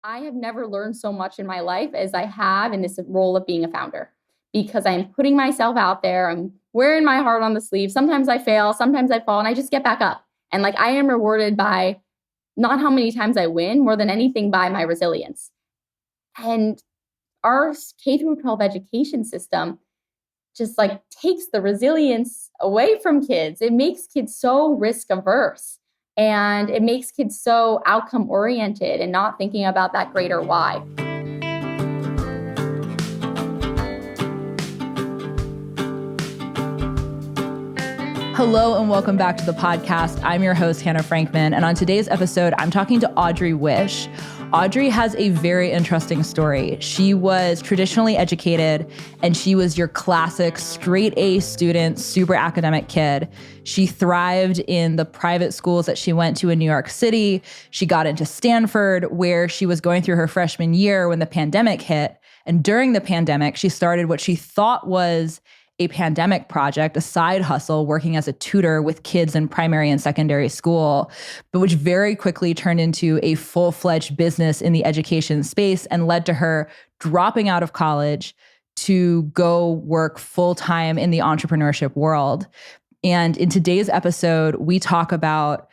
I have never learned so much in my life as I have in this role of being a founder because I'm putting myself out there. I'm wearing my heart on the sleeve. Sometimes I fail, sometimes I fall, and I just get back up. And like I am rewarded by not how many times I win, more than anything by my resilience. And our K through 12 education system just like takes the resilience away from kids. It makes kids so risk averse and it makes kids so outcome oriented and not thinking about that greater why. Hello and welcome back to the podcast. I'm your host, Hannah Frankman. And on today's episode, I'm talking to Audrey Wisch. Audrey has a very interesting story. She was traditionally educated and she was your classic straight A student, super academic kid. She thrived in the private schools that she went to in New York City. She got into Stanford, where she was going through her freshman year when the pandemic hit. And during the pandemic, she started what she thought was a pandemic project, a side hustle, working as a tutor with kids in primary and secondary school, but which very quickly turned into a full-fledged business in the education space and led to her dropping out of college to go work full-time in the entrepreneurship world. And in today's episode, we talk about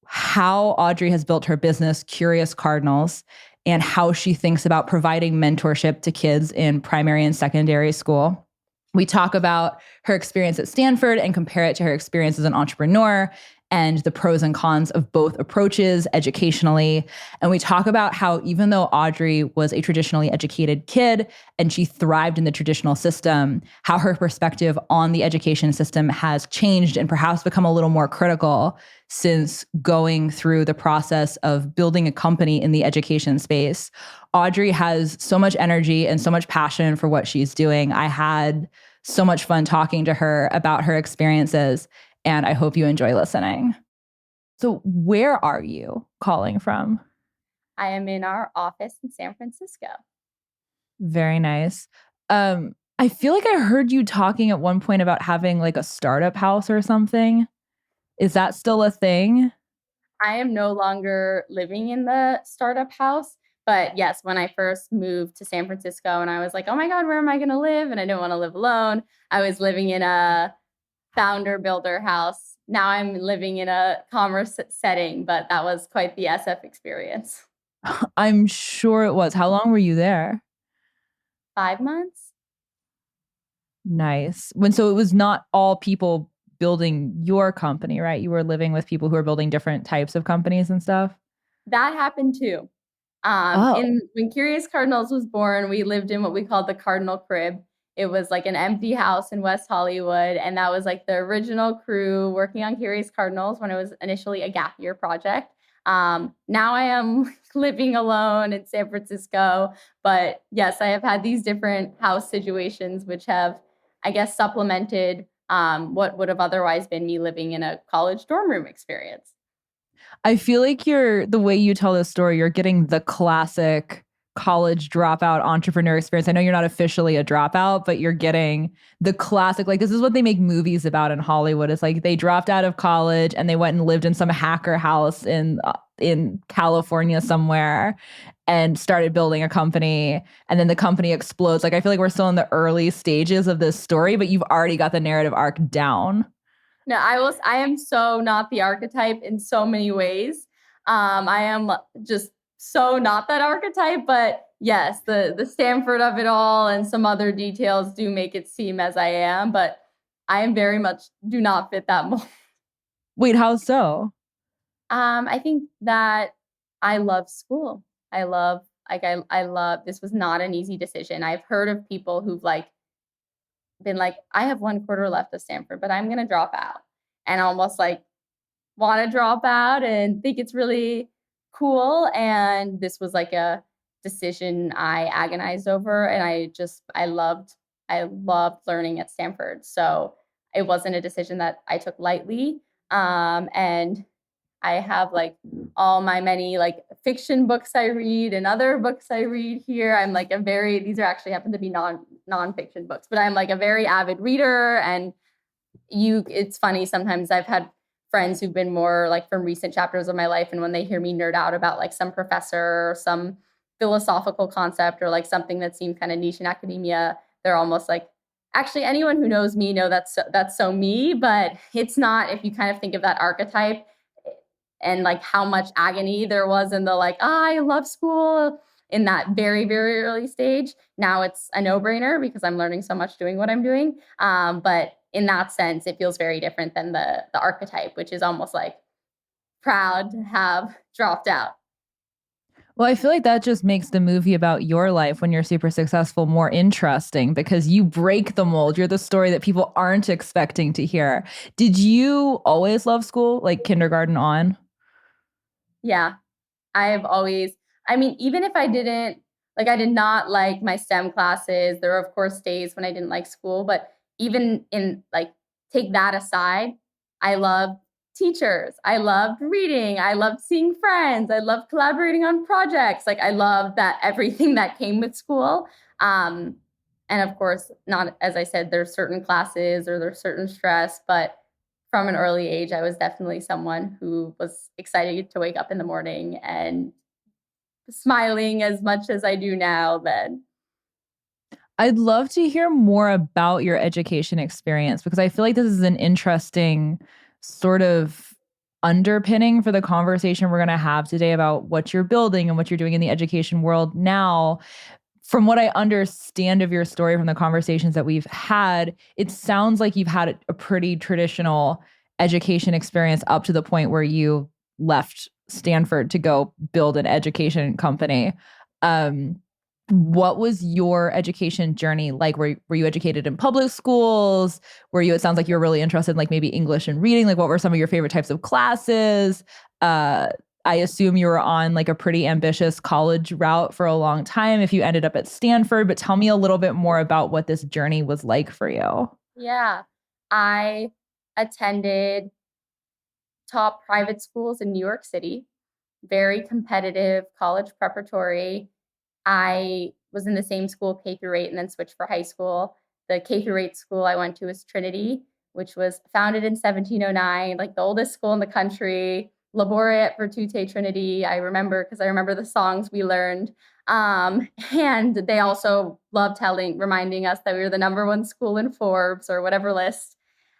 how Audrey has built her business, Curious Cardinals, and how she thinks about providing mentorship to kids in primary and secondary school. We talk about her experience at Stanford and compare it to her experience as an entrepreneur and the pros and cons of both approaches educationally. And we talk about how even though Audrey was a traditionally educated kid and she thrived in the traditional system, how her perspective on the education system has changed and perhaps become a little more critical since going through the process of building a company in the education space. Audrey has so much energy and so much passion for what she's doing. I had so much fun talking to her about her experiences, and I hope you enjoy listening. So where are you calling from? I am in our office in San Francisco. Very nice. I feel like I heard you talking at one point about having like a startup house or something. Is that still a thing? I am no longer living in the startup house. But yes, when I first moved to San Francisco and I was like, oh my God, where am I going to live? And I didn't want to live alone. I was living in a founder builder house. Now I'm living in a commerce setting, but that was quite the SF experience. I'm sure it was. How long were you there? 5 months. Nice. So it was not all people building your company, right? You were living with people who are building different types of companies and stuff. That happened too. When Curious Cardinals was born, we lived in what we called the Cardinal Crib. It was like an empty house in West Hollywood. And that was like the original crew working on Curious Cardinals when it was initially a gap year project. Now I am living alone in San Francisco. But yes, I have had these different house situations, which have, I guess, supplemented what would have otherwise been me living in a college dorm room experience. I feel like the way you tell this story, you're getting the classic college dropout entrepreneur experience. I know you're not officially a dropout, but you're getting the classic, like this is what they make movies about in Hollywood. It's like they dropped out of college and they went and lived in some hacker house in California somewhere and started building a company. And then the company explodes. Like I feel like we're still in the early stages of this story, but you've already got the narrative arc down. No, I am so not the archetype in so many ways. I am just so not that archetype, but yes, the Stanford of it all and some other details do make it seem as I am, but I am very much do not fit that mold. Wait, how so? I think that I love school. I love this was not an easy decision. I've heard of people who've like been like, I have 1/4 left of Stanford, but I'm going to drop out, and almost like want to drop out and think it's really cool. And this was like a decision I agonized over. And I loved learning at Stanford. So it wasn't a decision that I took lightly. And I have like all my many like fiction books I read and other books I read here. I'm like these are actually happen to be nonfiction books, but I'm like a very avid reader. And it's funny, sometimes I've had friends who've been more like from recent chapters of my life, and when they hear me nerd out about like some professor or some philosophical concept or like something that seemed kind of niche in academia, they're almost like, actually anyone who knows me know that's so me, but it's not. If you kind of think of that archetype and like how much agony there was in the like, I love school in that very, very early stage. Now it's a no-brainer because I'm learning so much doing what I'm doing. But in that sense, it feels very different than the archetype, which is almost like proud to have dropped out. Well, I feel like that just makes the movie about your life when you're super successful more interesting because you break the mold. You're the story that people aren't expecting to hear. Did you always love school, like kindergarten on? Yeah, I've always, I mean, even if I didn't, like, I did not like my STEM classes. There were, of course, days when I didn't like school, but even in, like, take that aside, I loved teachers. I loved reading. I loved seeing friends. I loved collaborating on projects. Like, I loved that everything that came with school. Um, and of course, not, as I said, there's certain classes or there's certain stress, but from an early age, I was definitely someone who was excited to wake up in the morning and smiling as much as I do now then. I'd love to hear more about your education experience because I feel like this is an interesting sort of underpinning for the conversation we're going to have today about what you're building and what you're doing in the education world now. From what I understand of your story from the conversations that we've had, it sounds like you've had a pretty traditional education experience up to the point where you left Stanford to go build an education company. Um, what was your education journey like? Were you educated in public schools? Were you, it sounds like you were really interested in like maybe English and reading. Like what were some of your favorite types of classes? Uh, I assume you were on like a pretty ambitious college route for a long time if you ended up at Stanford, but tell me a little bit more about what this journey was like for you. Yeah, I attended top private schools in New York City, very competitive college preparatory. I was in the same school K through 8 and then switched for high school. The K through 8 school I went to was Trinity, which was founded in 1709, like the oldest school in the country. Laboreat Virtute Trinity. I remember because I remember the songs we learned. And they also loved reminding us that we were the number one school in Forbes or whatever list.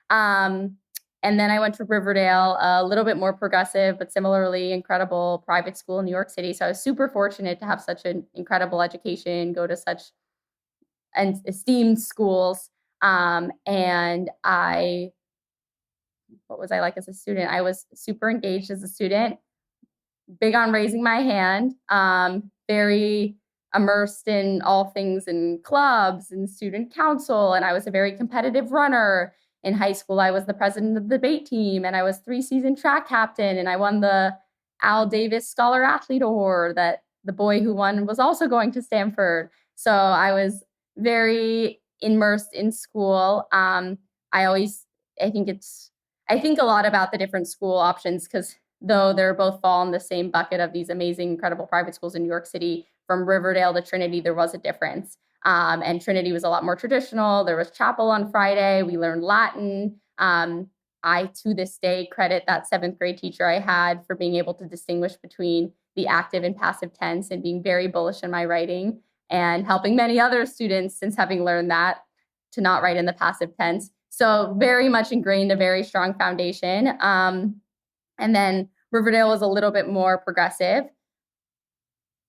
Um, and then I went to Riverdale, a little bit more progressive, but similarly incredible private school in New York City. So I was super fortunate to have such an incredible education, go to such esteemed schools. And what was I like as a student? I was super engaged as a student, big on raising my hand, very immersed in all things in clubs and student council. And I was a very competitive runner. In high school, I was the president of the debate team and I was 3-season track captain. And I won the Al Davis Scholar Athlete Award that the boy who won was also going to Stanford. So I was very immersed in school. I always, I think it's, I think a lot about the different school options because though they're both fall in the same bucket of these amazing, incredible private schools in New York City, from Riverdale to Trinity, there was a difference. And Trinity was a lot more traditional. There was chapel on Friday. We learned Latin. I, to this day, credit that 7th grade teacher I had for being able to distinguish between the active and passive tense and being very bullish in my writing and helping many other students since having learned that to not write in the passive tense. So very much ingrained a very strong foundation. And then Riverdale was a little bit more progressive.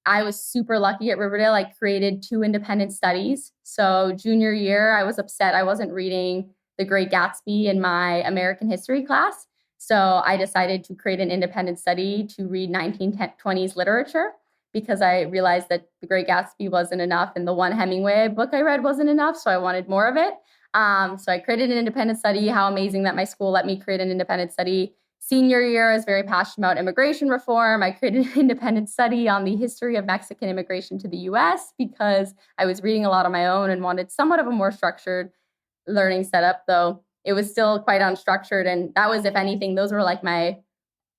I was super lucky at Riverdale. I created 2 independent studies. So junior year, I was upset I wasn't reading The Great Gatsby in my American history class. So I decided to create an independent study to read 1920s literature because I realized that The Great Gatsby wasn't enough and the one Hemingway book I read wasn't enough. So I wanted more of it. So I created an independent study. How amazing that my school let me create an independent study. Senior year, I was very passionate about immigration reform. I created an independent study on the history of Mexican immigration to the US because I was reading a lot on my own and wanted somewhat of a more structured learning setup, though it was still quite unstructured. And that was, if anything, those were like my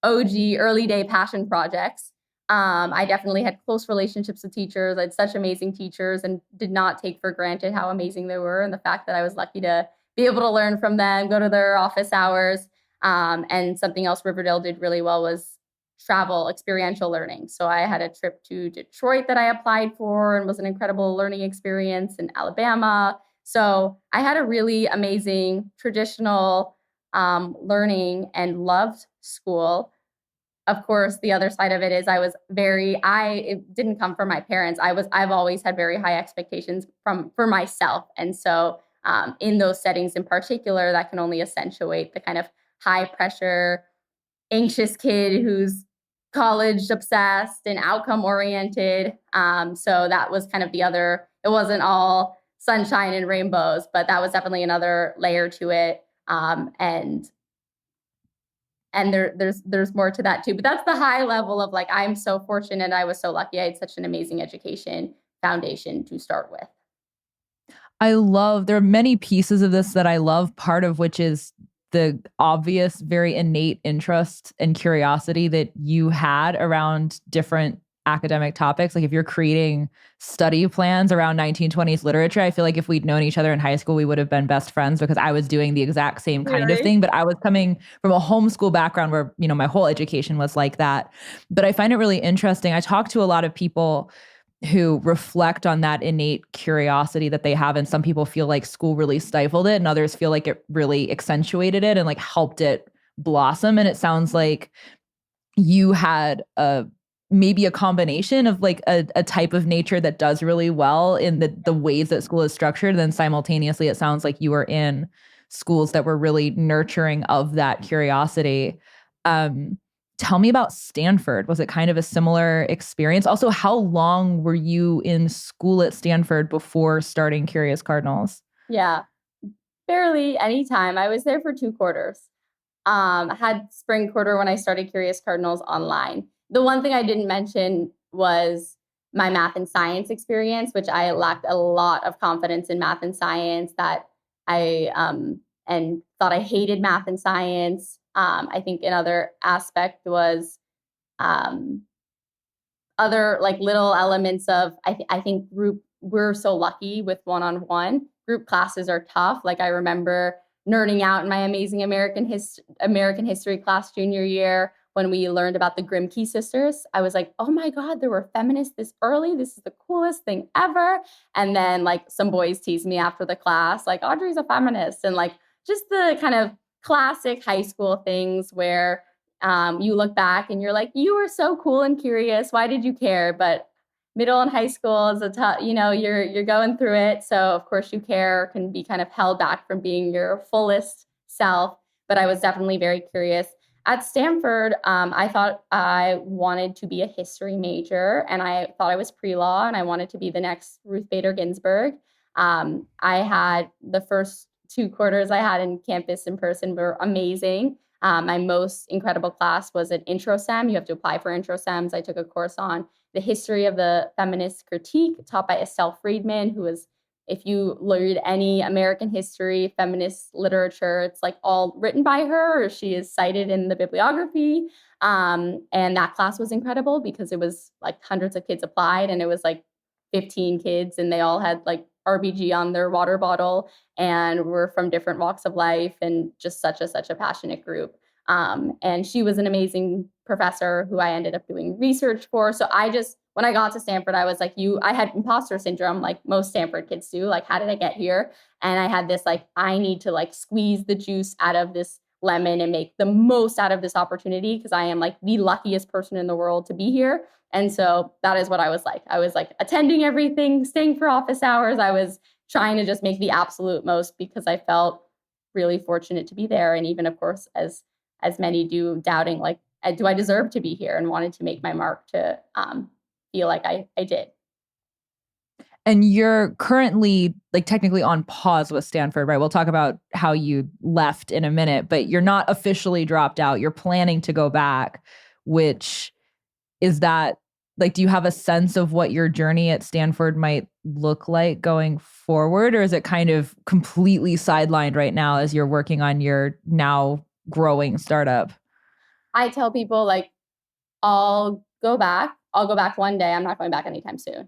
OG early day passion projects. I definitely had close relationships with teachers. I had such amazing teachers and did not take for granted how amazing they were and the fact that I was lucky to be able to learn from them, go to their office hours. And something else Riverdale did really well was travel, experiential learning. So I had a trip to Detroit that I applied for and was an incredible learning experience in Alabama. So I had a really amazing traditional learning and loved school. Of course, the other side of it is it didn't come from my parents. I've always had very high expectations for myself. And so in those settings in particular, that can only accentuate the kind of high pressure, anxious kid who's college obsessed and outcome oriented. So that was kind of it wasn't all sunshine and rainbows, but that was definitely another layer to it. And there's more to that too. But that's the high level of like, I'm so fortunate. I was so lucky. I had such an amazing education foundation to start with. There are many pieces of this that I love, part of which is the obvious, very innate interest and curiosity that you had around different academic topics. Like if you're creating study plans around 1920s literature, I feel like if we'd known each other in high school, we would have been best friends because I was doing the exact same kind of thing. But I was coming from a homeschool background where, my whole education was like that. But I find it really interesting. I talk to a lot of people who reflect on that innate curiosity that they have. And some people feel like school really stifled it, and others feel like it really accentuated it and like helped it blossom. And it sounds like you had maybe a combination of like a type of nature that does really well in the ways that school is structured. And then simultaneously, it sounds like you were in schools that were really nurturing of that curiosity. Tell me about Stanford. Was it kind of a similar experience? Also, how long were you in school at Stanford before starting Curious Cardinals? Yeah, barely any time. I was there for 2 quarters. Had spring quarter when I started Curious Cardinals online. The one thing I didn't mention was my math and science experience, which I lacked a lot of confidence in math and science, that I and thought I hated math and science. I think another aspect was other like little elements of I think we're so lucky with one-on-one. Group classes are tough. Like I remember nerding out in my amazing American history class junior year when we learned about the Grimke sisters. I was like, oh my God, there were feminists this early. This is the coolest thing ever. And then like some boys teased me after the class, like Audrey's a feminist. And like just the kind of classic high school things where you look back and you're like, you were so cool and curious. Why did you care? But middle and high school is a tough, you're going through it. So of course you care, can be kind of held back from being your fullest self. But I was definitely very curious. At Stanford, I thought I wanted to be a history major, and I thought I was pre-law, and I wanted to be the next Ruth Bader Ginsburg. I had the first 2 quarters I had in campus in person were amazing. My most incredible class was an intro sem. You have to apply for intro sems. I took a course on the history of the feminist critique taught by Estelle Friedman, who was, if you read any American history, feminist literature, it's like all written by her, or she is cited in the bibliography. And that class was incredible because it was like hundreds of kids applied, and it was like 15 kids, and they all had like RBG on their water bottle and were from different walks of life, and just such a passionate group. And she was an amazing professor who I ended up doing research for. So when I got to Stanford, I was like, I had imposter syndrome, like most Stanford kids do. Like, how did I get here? And I had this, like, I need to like squeeze the juice out of this lemon and make the most out of this opportunity because I am like the luckiest person in the world to be here. And so that is what I was like. I was like attending everything, staying for office hours. I was trying to just make the absolute most because I felt really fortunate to be there. And even, of course, as many do, doubting, like, do I deserve to be here, and wanted to make my mark to feel like I did. And you're currently like technically on pause with Stanford, right? We'll talk about how you left in a minute, but you're not officially dropped out. You're planning to go back, which is that like, do you have a sense of what your journey at Stanford might look like going forward? Or is it kind of completely sidelined right now as you're working on your now growing startup? I tell people like, I'll go back one day. I'm not going back anytime soon.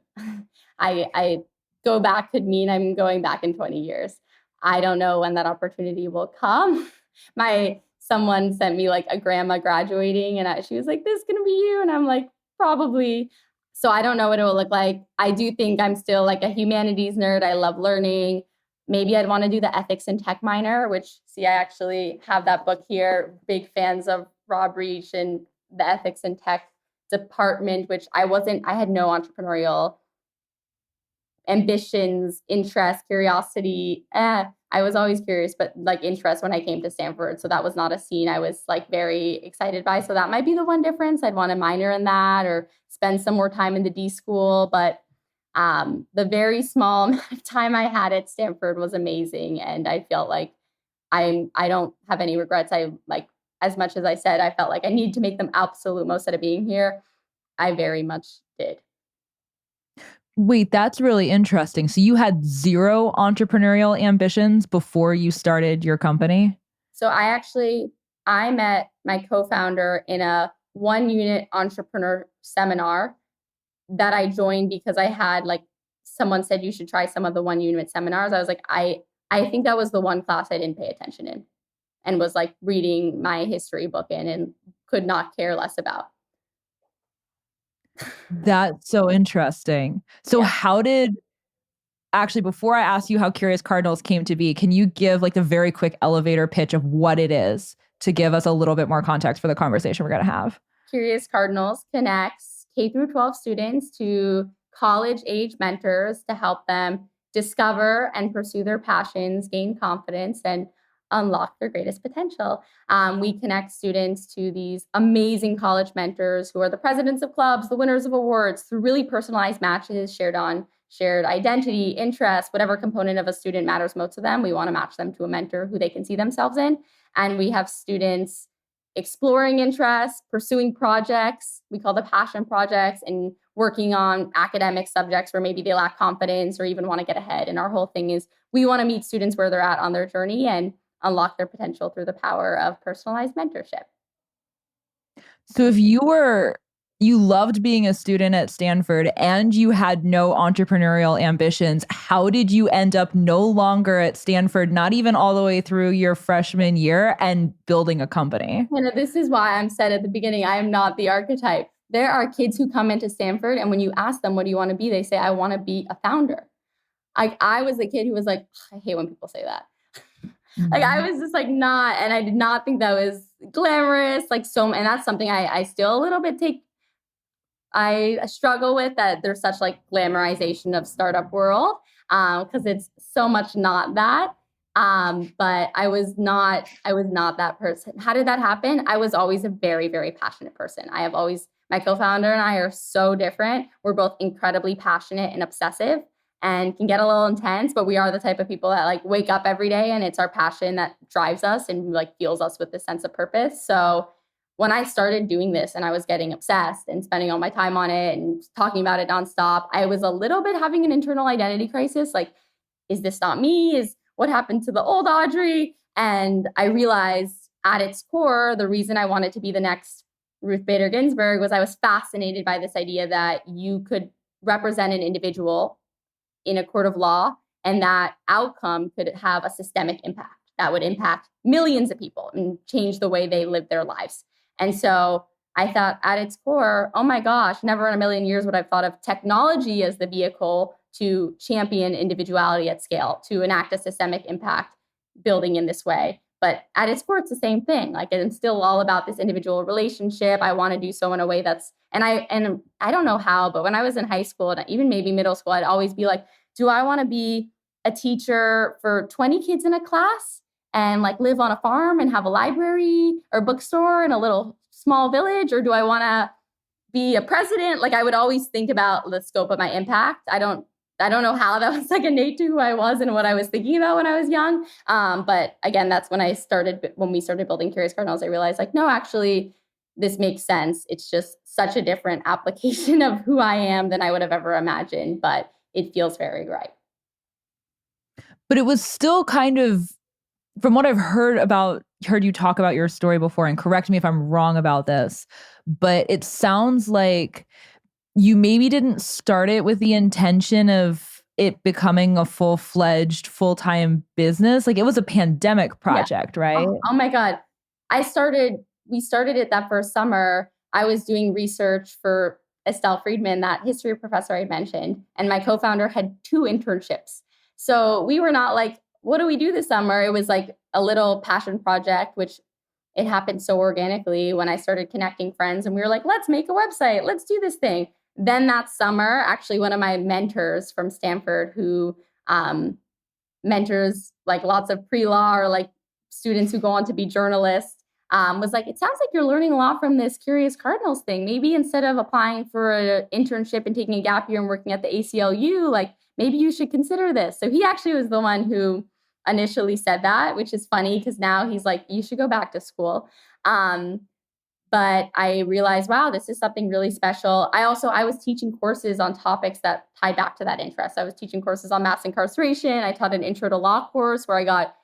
I go back could mean I'm going back in 20 years. I don't know when that opportunity will come. My someone sent me like a grandma graduating and she was like, this is going to be you. And I'm like, probably. So I don't know what it will look like. I do think I'm still like a humanities nerd. I love learning. Maybe I'd want to do the ethics and tech minor, which see, I actually have that book here. Big fans of Rob Reach and the ethics and tech department, which I had no entrepreneurial ambitions, interest, curiosity. I was always curious, but like interest when I came to Stanford. So that was not a scene I was like very excited by. So that might be the one difference. I'd want to minor in that or spend some more time in the D school. But the very small amount of time I had at Stanford was amazing. And I felt like I don't have any regrets. I like, as much as I said, I felt like I need to make the absolute most out of being here. I very much did. Wait, that's really interesting. So you had zero entrepreneurial ambitions before you started your company? So I met my co-founder in a 1-unit entrepreneur seminar that I joined because I had like someone said you should try some of the 1-unit seminars. I was like, I think that was the one class I didn't pay attention in and was like reading my history book in and could not care less about. That's so interesting. So Yeah. actually, before I ask you how Curious Cardinals came to be, can you give like the very quick elevator pitch of what it is to give us a little bit more context for the conversation we're going to have? Curious Cardinals connects K through 12 students to college age mentors to help them discover and pursue their passions, gain confidence, and unlock their greatest potential. We connect students to these amazing college mentors who are the presidents of clubs, the winners of awards, through really personalized matches shared identity, interest, whatever component of a student matters most to them. We want to match them to a mentor who they can see themselves in. And we have students exploring interests, pursuing projects, we call the passion projects, and working on academic subjects where maybe they lack confidence or even want to get ahead. And our whole thing is we want to meet students where they're at on their journey and unlock their potential through the power of personalized mentorship. So if you loved being a student at Stanford and you had no entrepreneurial ambitions, how did you end up no longer at Stanford, not even all the way through your freshman year, and building a company? And this is why I'm said at the beginning, I am not the archetype. There are kids who come into Stanford and when you ask them, what do you want to be? They say, I want to be a founder. I was the kid who was like, I hate when people say that. Like I was just like not, and I did not think that was glamorous. Like and that's something I still a little bit I struggle with, that there's such like glamorization of startup world because it's so much not that. But I was not that person. How did that happen? I was always a very, very passionate person. My co-founder and I are so different. We're both incredibly passionate and obsessive and can get a little intense, but we are the type of people that like wake up every day and it's our passion that drives us and like fuels us with this sense of purpose. So when I started doing this and I was getting obsessed and spending all my time on it and talking about it nonstop, I was a little bit having an internal identity crisis. Like, is this not me? What happened to the old Audrey? And I realized at its core, the reason I wanted to be the next Ruth Bader Ginsburg was I was fascinated by this idea that you could represent an individual in a court of law and that outcome could have a systemic impact that would impact millions of people and change the way they live their lives. And so I thought at its core, oh my gosh, never in a million years would I have thought of technology as the vehicle to champion individuality at scale, to enact a systemic impact building in this way. But at its core, it's the same thing. Like it's still all about this individual relationship. I want to do so in a way that's, and I don't know how, but when I was in high school and even maybe middle school, I'd always be like, do I want to be a teacher for 20 kids in a class and like live on a farm and have a library or bookstore in a little small village? Or do I want to be a president? Like I would always think about the scope of my impact. I don't know how that was like innate to who I was and what I was thinking about when I was young. But again, that's when we started building Curious Cardinals, I realized like, no, actually, this makes sense. It's just such a different application of who I am than I would have ever imagined, but it feels very right. But it was still kind of, from what I've heard you talk about your story before, and correct me if I'm wrong about this, but it sounds like you maybe didn't start it with the intention of it becoming a full-fledged, full-time business. Like it was a pandemic project, right? Oh my God. we started it that first summer. I was doing research for Estelle Friedman, that history professor I mentioned, and my co-founder had 2 internships. So we were not like, what do we do this summer? It was like a little passion project, which it happened so organically when I started connecting friends and we were like, let's make a website, let's do this thing. Then that summer, actually, one of my mentors from Stanford who mentors like lots of pre-law or like students who go on to be journalists, was like, it sounds like you're learning a lot from this Curious Cardinals thing. Maybe instead of applying for an internship and taking a gap year and working at the ACLU, like maybe you should consider this. So he actually was the one who initially said that, which is funny because now he's like, you should go back to school. But I realized, wow, this is something really special. I was teaching courses on topics that tied back to that interest. I was teaching courses on mass incarceration. I taught an intro to law course where I got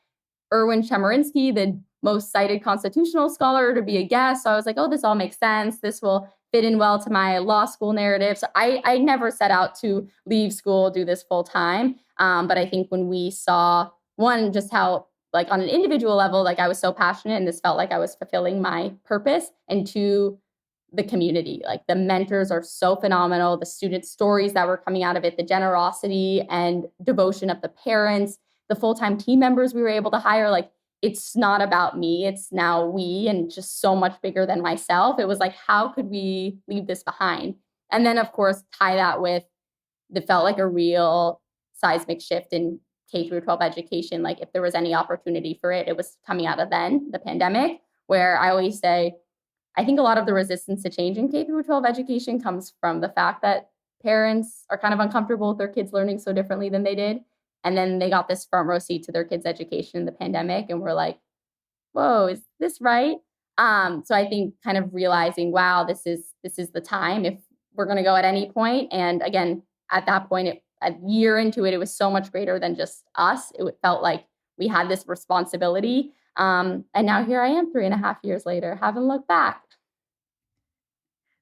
Erwin Chemerinsky, the most cited constitutional scholar, to be a guest. So I was like, oh, this all makes sense. This will fit in well to my law school narrative. So I never set out to leave school, do this full time. But I think when we saw, one, just how like on an individual level, like I was so passionate and this felt like I was fulfilling my purpose. And 2, the community, like the mentors are so phenomenal. The student stories that were coming out of it, the generosity and devotion of the parents, the full-time team members we were able to hire, like it's not about me. It's now we, and just so much bigger than myself. It was like, how could we leave this behind? And then of course, tie that with, it felt like a real seismic shift in K through 12 education. Like if there was any opportunity for it, it was coming out of then the pandemic, where I always say, I think a lot of the resistance to change in K through 12 education comes from the fact that parents are kind of uncomfortable with their kids learning so differently than they did. And then they got this front row seat to their kids' education in the pandemic. And we're like, whoa, is this right? So I think kind of realizing, wow, this is the time if we're going to go at any point. And again, at that point, a year into it, it was so much greater than just us. It felt like we had this responsibility. And now here I am 3.5 years later, haven't looked back.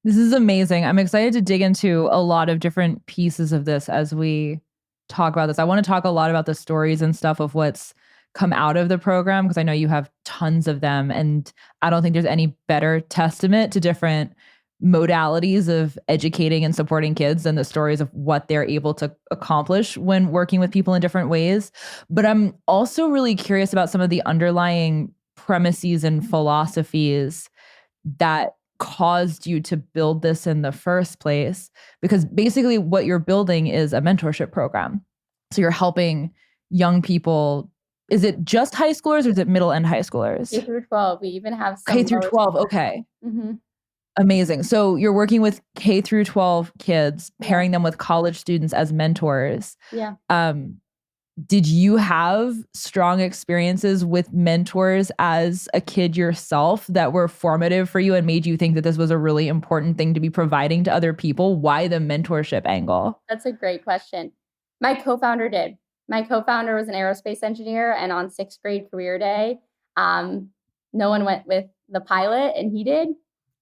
This is amazing. I'm excited to dig into a lot of different pieces of this as we talk about this. I want to talk a lot about the stories and stuff of what's come out of the program, because I know you have tons of them. And I don't think there's any better testament to different modalities of educating and supporting kids than the stories of what they're able to accomplish when working with people in different ways. But I'm also really curious about some of the underlying premises and philosophies that caused you to build this in the first place, because basically what you're building is a mentorship program. So you're helping young people. Is it just high schoolers or is it middle and high schoolers? K through 12. We even have some K through 12. Okay. Mm-hmm. Amazing. So you're working with K through 12 kids, pairing them with college students as mentors. Yeah. Did you have strong experiences with mentors as a kid yourself that were formative for you and made you think that this was a really important thing to be providing to other people? Why the mentorship angle? That's a great question. My co-founder did. My co-founder was an aerospace engineer, and on 6th grade career day, no one went with the pilot, and he did.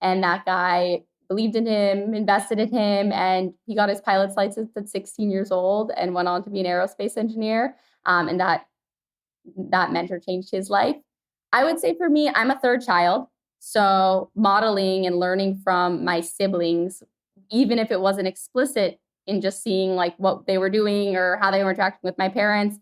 And that guy believed in him, invested in him, and he got his pilot's license at 16 years old and went on to be an aerospace engineer. And that mentor changed his life. I would say for me, I'm a 3rd child. So modeling and learning from my siblings, even if it wasn't explicit in just seeing like what they were doing or how they were interacting with my parents,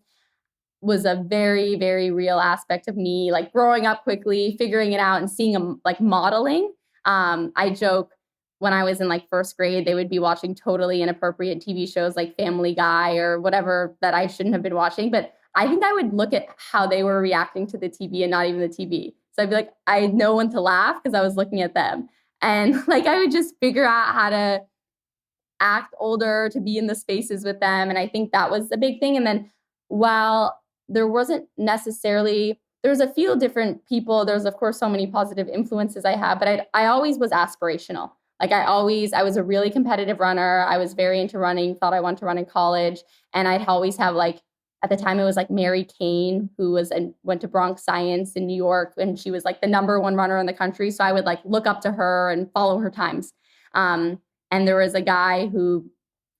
was a very, very real aspect of me, like growing up quickly, figuring it out and seeing them like modeling. I joke when I was in like 1st grade, they would be watching totally inappropriate TV shows like Family Guy or whatever that I shouldn't have been watching. But I think I would look at how they were reacting to the TV and not even the TV. So I'd be like, I had no one to laugh because I was looking at them. And like, I would just figure out how to act older, to be in the spaces with them. And I think that was a big thing. And then while there wasn't necessarily, there's a few different people, there's of course so many positive influences I have, but I always was aspirational. Like I was a really competitive runner. I was very into running, thought I wanted to run in college. And I'd always have like, at the time it was like Mary Kane, who went to Bronx Science in New York. And she was like the #1 runner in the country. So I would like look up to her and follow her times. And there was a guy who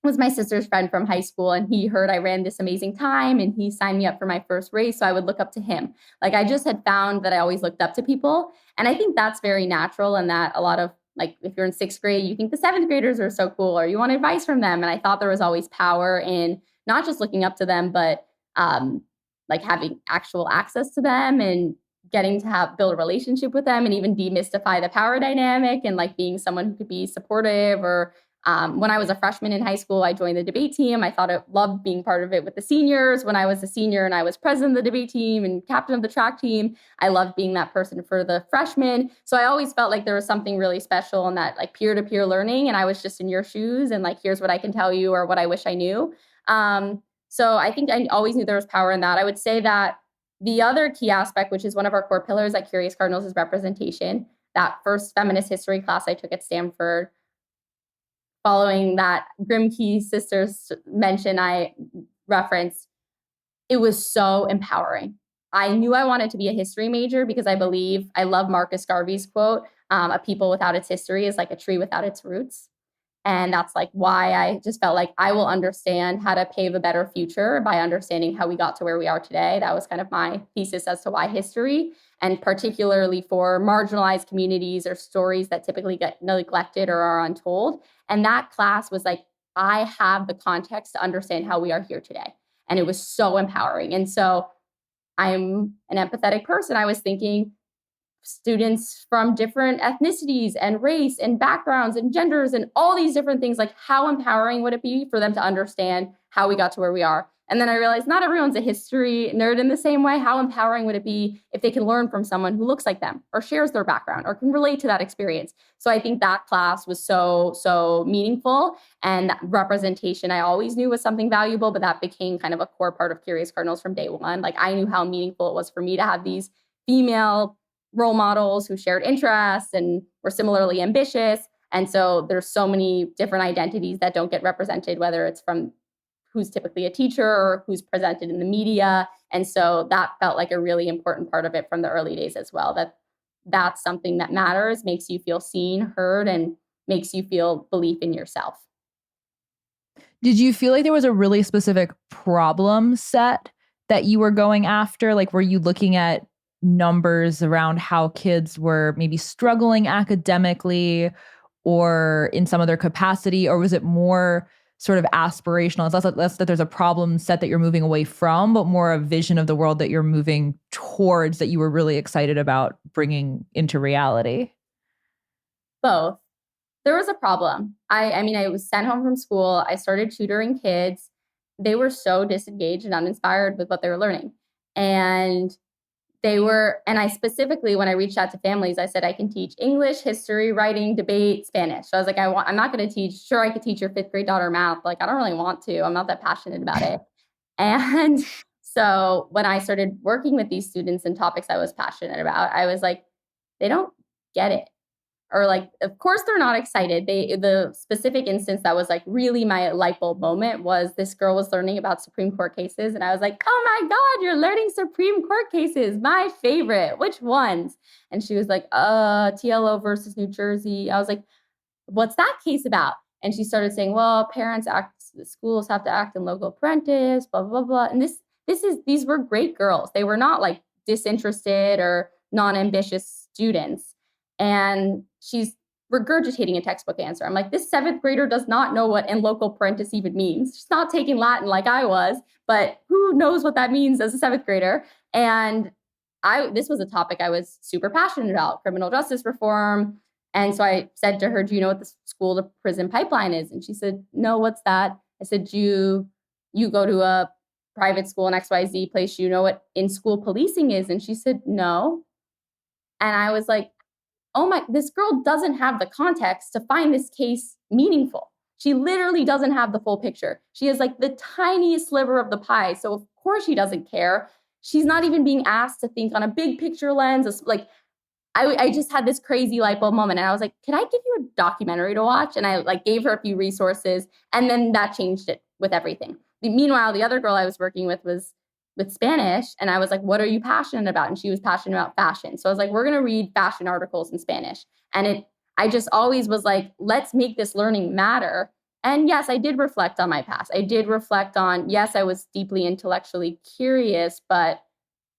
was my sister's friend from high school, and he heard I ran this amazing time and he signed me up for my first race. So I would look up to him. Like I just had found that I always looked up to people. And I think that's very natural, and that a lot of, like, if you're in sixth grade, you think the seventh graders are so cool or you want advice from them. And I thought there was always power in not just looking up to them, but like having actual access to them and getting to build a relationship with them and even demystify the power dynamic, and like being someone who could be supportive. Or when I was a freshman in high school, I joined the debate team. I thought I loved being part of it with the seniors. When I was a senior and I was president of the debate team and captain of the track team, I loved being that person for the freshmen. So I always felt like there was something really special in that, like, peer-to-peer learning. And I was just in your shoes and like, here's what I can tell you or what I wish I knew. So I think I always knew there was power in that. I would say that the other key aspect, which is one of our core pillars at Curious Cardinals, is representation. That first feminist history class I took at Stanford, following that Grimke sisters mention I referenced, it was so empowering. I knew I wanted to be a history major because I love Marcus Garvey's quote, a people without its history is like a tree without its roots. And that's like why I just felt like I will understand how to pave a better future by understanding how we got to where we are today. That was kind of my thesis as to why history, and particularly for marginalized communities or stories that typically get neglected or are untold. And that class was like, I have the context to understand how we are here today. And it was so empowering. And so I'm an empathetic person. I was thinking, students from different ethnicities and race and backgrounds and genders and all these different things, like how empowering would it be for them to understand how we got to where we are? And then I realized not everyone's a history nerd in the same way. How empowering would it be if they can learn from someone who looks like them or shares their background or can relate to that experience? So I think that class was so meaningful, and that representation I always knew was something valuable, but that became kind of a core part of Curious Cardinals from day one. Like I knew how meaningful it was for me to have these female role models who shared interests and were similarly ambitious. And so there's so many different identities that don't get represented, whether it's from who's typically a teacher or who's presented in the media. And so that felt like a really important part of it from the early days as well, that that's something that matters, makes you feel seen, heard, and makes you feel belief in yourself. Did you feel like there was a really specific problem set that you were going after? Like, were you looking at numbers around how kids were maybe struggling academically or in some other capacity? Or was it more sort of aspirational? It's less that there's a problem set that you're moving away from, but more a vision of the world that you're moving towards that you were really excited about bringing into reality? Both. There was a problem. I mean, I was sent home from school. I started tutoring kids. They were so disengaged and uninspired with what they were learning. And I specifically, when I reached out to families, I said, I can teach English, history, writing, debate, Spanish. So I was like, I'm not going to teach, sure, I could teach your fifth grade daughter math. Like, I don't really want to, I'm not that passionate about it. And so when I started working with these students and topics I was passionate about, I was like, they don't get it. Or like, of course they're not excited. The specific instance that was like really my light bulb moment was this girl was learning about Supreme Court cases. And I was like, oh my God, you're learning Supreme Court cases. My favorite. Which ones? And she was like, TLO versus New Jersey. I was like, what's that case about? And she started saying, well, schools have to act in local parentis, blah, blah, blah. And these were great girls. They were not like disinterested or non-ambitious students. And she's regurgitating a textbook answer. I'm like, this seventh grader does not know what in local parentis even means. She's not taking Latin like I was, but who knows what that means as a seventh grader? And this was a topic I was super passionate about, criminal justice reform. And so I said to her, do you know what the school to prison pipeline is? And she said, no, what's that? I said, you go to a private school in XYZ place, you know what in-school policing is? And she said, no. And I was like, oh my, this girl doesn't have the context to find this case meaningful. She literally doesn't have the full picture. She has like the tiniest sliver of the pie. So of course she doesn't care. She's not even being asked to think on a big picture lens. Like I just had this crazy light bulb moment. And I was like, can I give you a documentary to watch? And I like gave her a few resources. And then that changed it with everything. Meanwhile, the other girl I was working with was with Spanish. And I was like, what are you passionate about? And she was passionate about fashion. So I was like, we're going to read fashion articles in Spanish. And I just always was like, let's make this learning matter. And yes, I did reflect on my past. I did reflect on, yes, I was deeply intellectually curious, but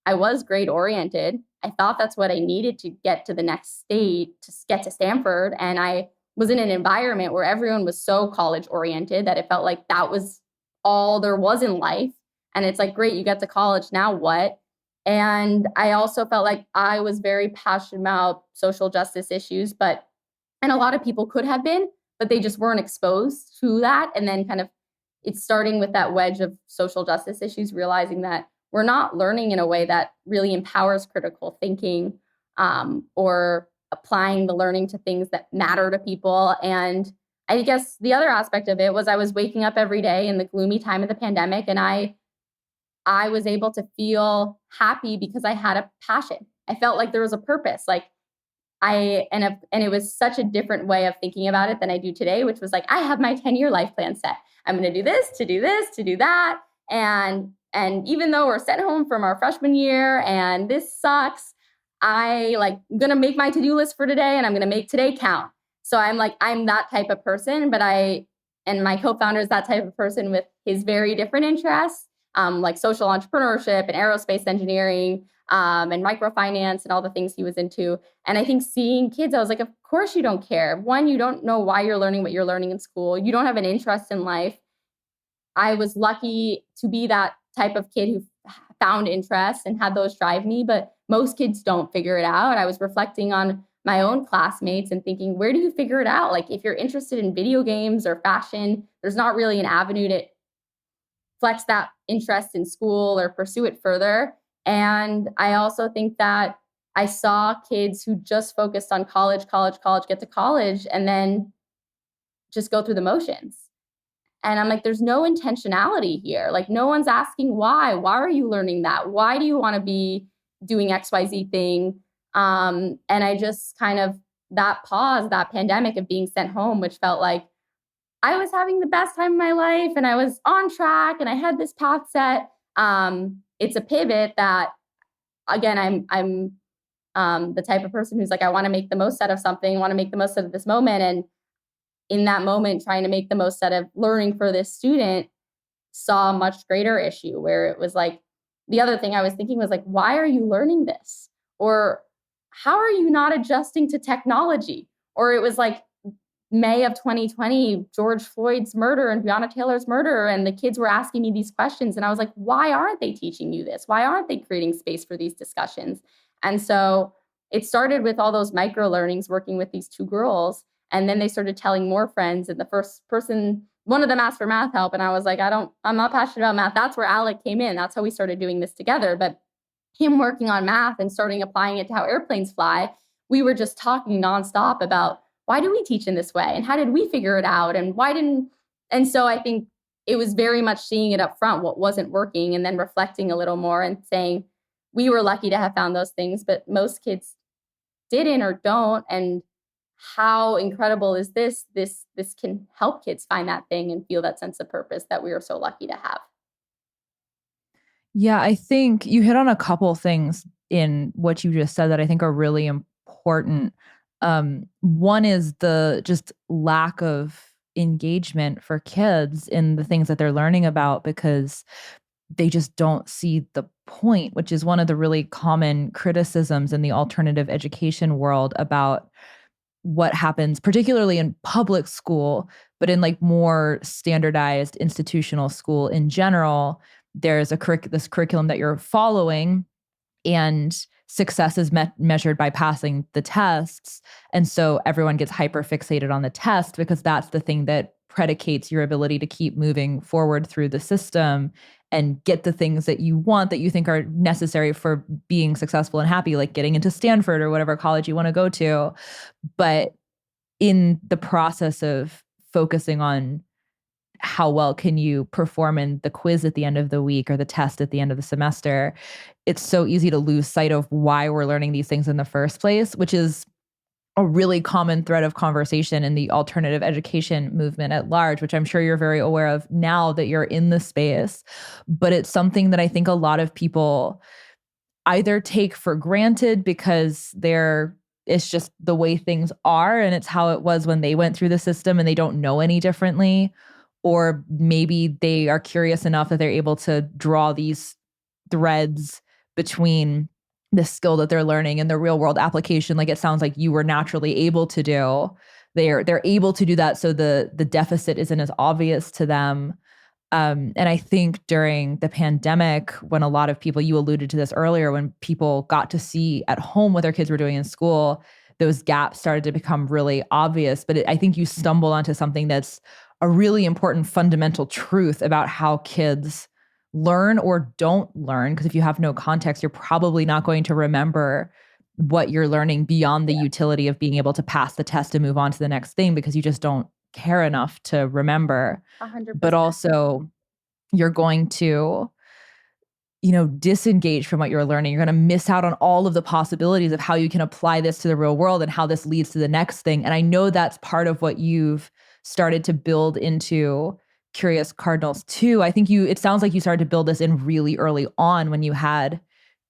I was grade oriented. I thought that's what I needed to get to the next state, to get to Stanford. And I was in an environment where everyone was so college oriented that it felt like that was all there was in life. And it's like, great, you get to college, now what? And I also felt like I was very passionate about social justice issues, and a lot of people could have been, but they just weren't exposed to that. And then kind of it's starting with that wedge of social justice issues, realizing that we're not learning in a way that really empowers critical thinking, or applying the learning to things that matter to people. And I guess the other aspect of it was I was waking up every day in the gloomy time of the pandemic, and I was able to feel happy because I had a passion. I felt like there was a purpose. Like and it was such a different way of thinking about it than I do today, which was like, I have my 10-year life plan set. I'm going to do this, to do this, to do that. And even though we're sent home from our freshman year and this sucks, I'm going to make my to-do list for today, and I'm going to make today count. So I'm that type of person, and my co-founder is that type of person with his very different interests, like social entrepreneurship and aerospace engineering, and microfinance and all the things he was into. And I think seeing kids, I was like, of course you don't care. One, you don't know why you're learning what you're learning in school. You don't have an interest in life. I was lucky to be that type of kid who found interest and had those drive me, but most kids don't figure it out. I was reflecting on my own classmates and thinking, where do you figure it out? Like if you're interested in video games or fashion, there's not really an avenue to flex that interest in school or pursue it further. And I also think that I saw kids who just focused on college, get to college, and then just go through the motions. And I'm like, there's no intentionality here. Like, no one's asking why. Why are you learning that? Why do you want to be doing XYZ thing? And I just kind of, that pause, that pandemic of being sent home, which felt like I was having the best time of my life and I was on track and I had this path set. It's a pivot that, again, I'm the type of person who's like, I want to make the most out of something, want to make the most out of this moment. And in that moment, trying to make the most out of learning for this student, saw a much greater issue where it was like, the other thing I was thinking was like, why are you learning this? Or how are you not adjusting to technology? Or it was like May of 2020, George Floyd's murder and Breonna Taylor's murder, and the kids were asking me these questions. And I was like, why aren't they teaching you this? Why aren't they creating space for these discussions? And so it started with all those micro learnings working with these two girls. And then they started telling more friends. And the first person, one of them asked for math help. And I was like, I'm not passionate about math. That's where Alec came in. That's how we started doing this together. But him working on math and starting applying it to how airplanes fly, we were just talking nonstop about, why do we teach in this way? And how did we figure it out? And so I think it was very much seeing it up front, what wasn't working, and then reflecting a little more and saying, we were lucky to have found those things, but most kids didn't or don't. And how incredible is this? This can help kids find that thing and feel that sense of purpose that we are so lucky to have. Yeah, I think you hit on a couple things in what you just said that I think are really important. One is the just lack of engagement for kids in the things that they're learning about because they just don't see the point, which is one of the really common criticisms in the alternative education world about what happens, particularly in public school, but in like more standardized institutional school in general. There's this curriculum that you're following, and success is measured by passing the tests. And so everyone gets hyper fixated on the test because that's the thing that predicates your ability to keep moving forward through the system and get the things that you want, that you think are necessary for being successful and happy, like getting into Stanford or whatever college you want to go to. But in the process of focusing on how well can you perform in the quiz at the end of the week or the test at the end of the semester, it's so easy to lose sight of why we're learning these things in the first place, which is a really common thread of conversation in the alternative education movement at large, which I'm sure you're very aware of now that you're in the space. But it's something that I think a lot of people either take for granted because they're it's just the way things are and it's how it was when they went through the system and they don't know any differently. Or maybe they are curious enough that they're able to draw these threads between the skill that they're learning and the real world application, like it sounds like you were naturally able to do. They're able to do that, so the deficit isn't as obvious to them. And I think during the pandemic, when a lot of people, you alluded to this earlier, when people got to see at home what their kids were doing in school, those gaps started to become really obvious. But I think you stumbled onto something that's a really important fundamental truth about how kids learn or don't learn. Because if you have no context, you're probably not going to remember what you're learning beyond the utility of being able to pass the test and move on to the next thing, because you just don't care enough to remember. But 100%. also you're going to, disengage from what you're learning. You're going to miss out on all of the possibilities of how you can apply this to the real world and how this leads to the next thing. And I know that's part of what you've started to build into Curious Cardinals too. I think it sounds like you started to build this in really early on when you had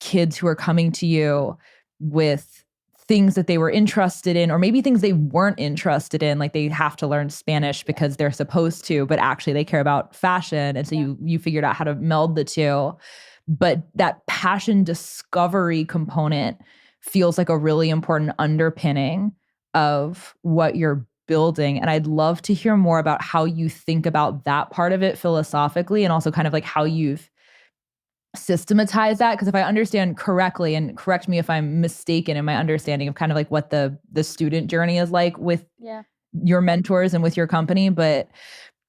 kids who were coming to you with things that they were interested in, or maybe things they weren't interested in, like they have to learn Spanish because they're supposed to, but actually they care about fashion. And so you figured out how to meld the two. But that passion discovery component feels like a really important underpinning of what you're building. And I'd love to hear more about how you think about that part of it philosophically, and also kind of like how you've systematize that. Because if I understand correctly, and correct me if I'm mistaken in my understanding of kind of like what the student journey is like with your mentors and with your company, but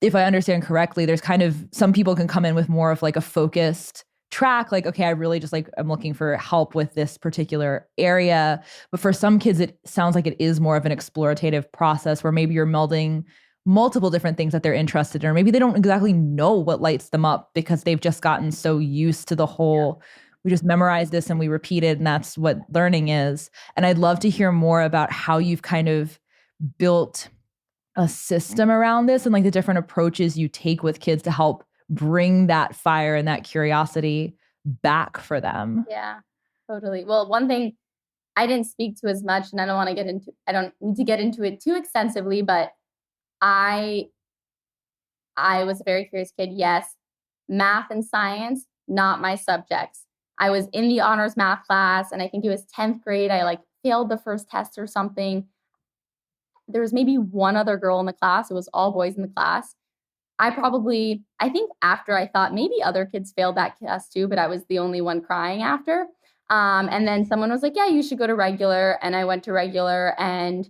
if I understand correctly, there's kind of, some people can come in with more of like a focused track, like, okay, I really just like, I'm looking for help with this particular area. But for some kids, it sounds like it is more of an explorative process where maybe you're melding multiple different things that they're interested in, or maybe they don't exactly know what lights them up because they've just gotten so used to the whole, we just memorize this and we repeat it and that's what learning is. And I'd love to hear more about how you've kind of built a system around this and like the different approaches you take with kids to help bring that fire and that curiosity back for them. Yeah, totally. Well, one thing I didn't speak to as much, and I don't need to get into it too extensively, but I was a very curious kid. Yes, math and science, not my subjects. I was in the honors math class, and I think it was 10th grade. I like failed the first test or something. There was maybe one other girl in the class. It was all boys in the class. I think after I thought maybe other kids failed that test too, but I was the only one crying after. And then someone was like, yeah, you should go to regular. And I went to regular, and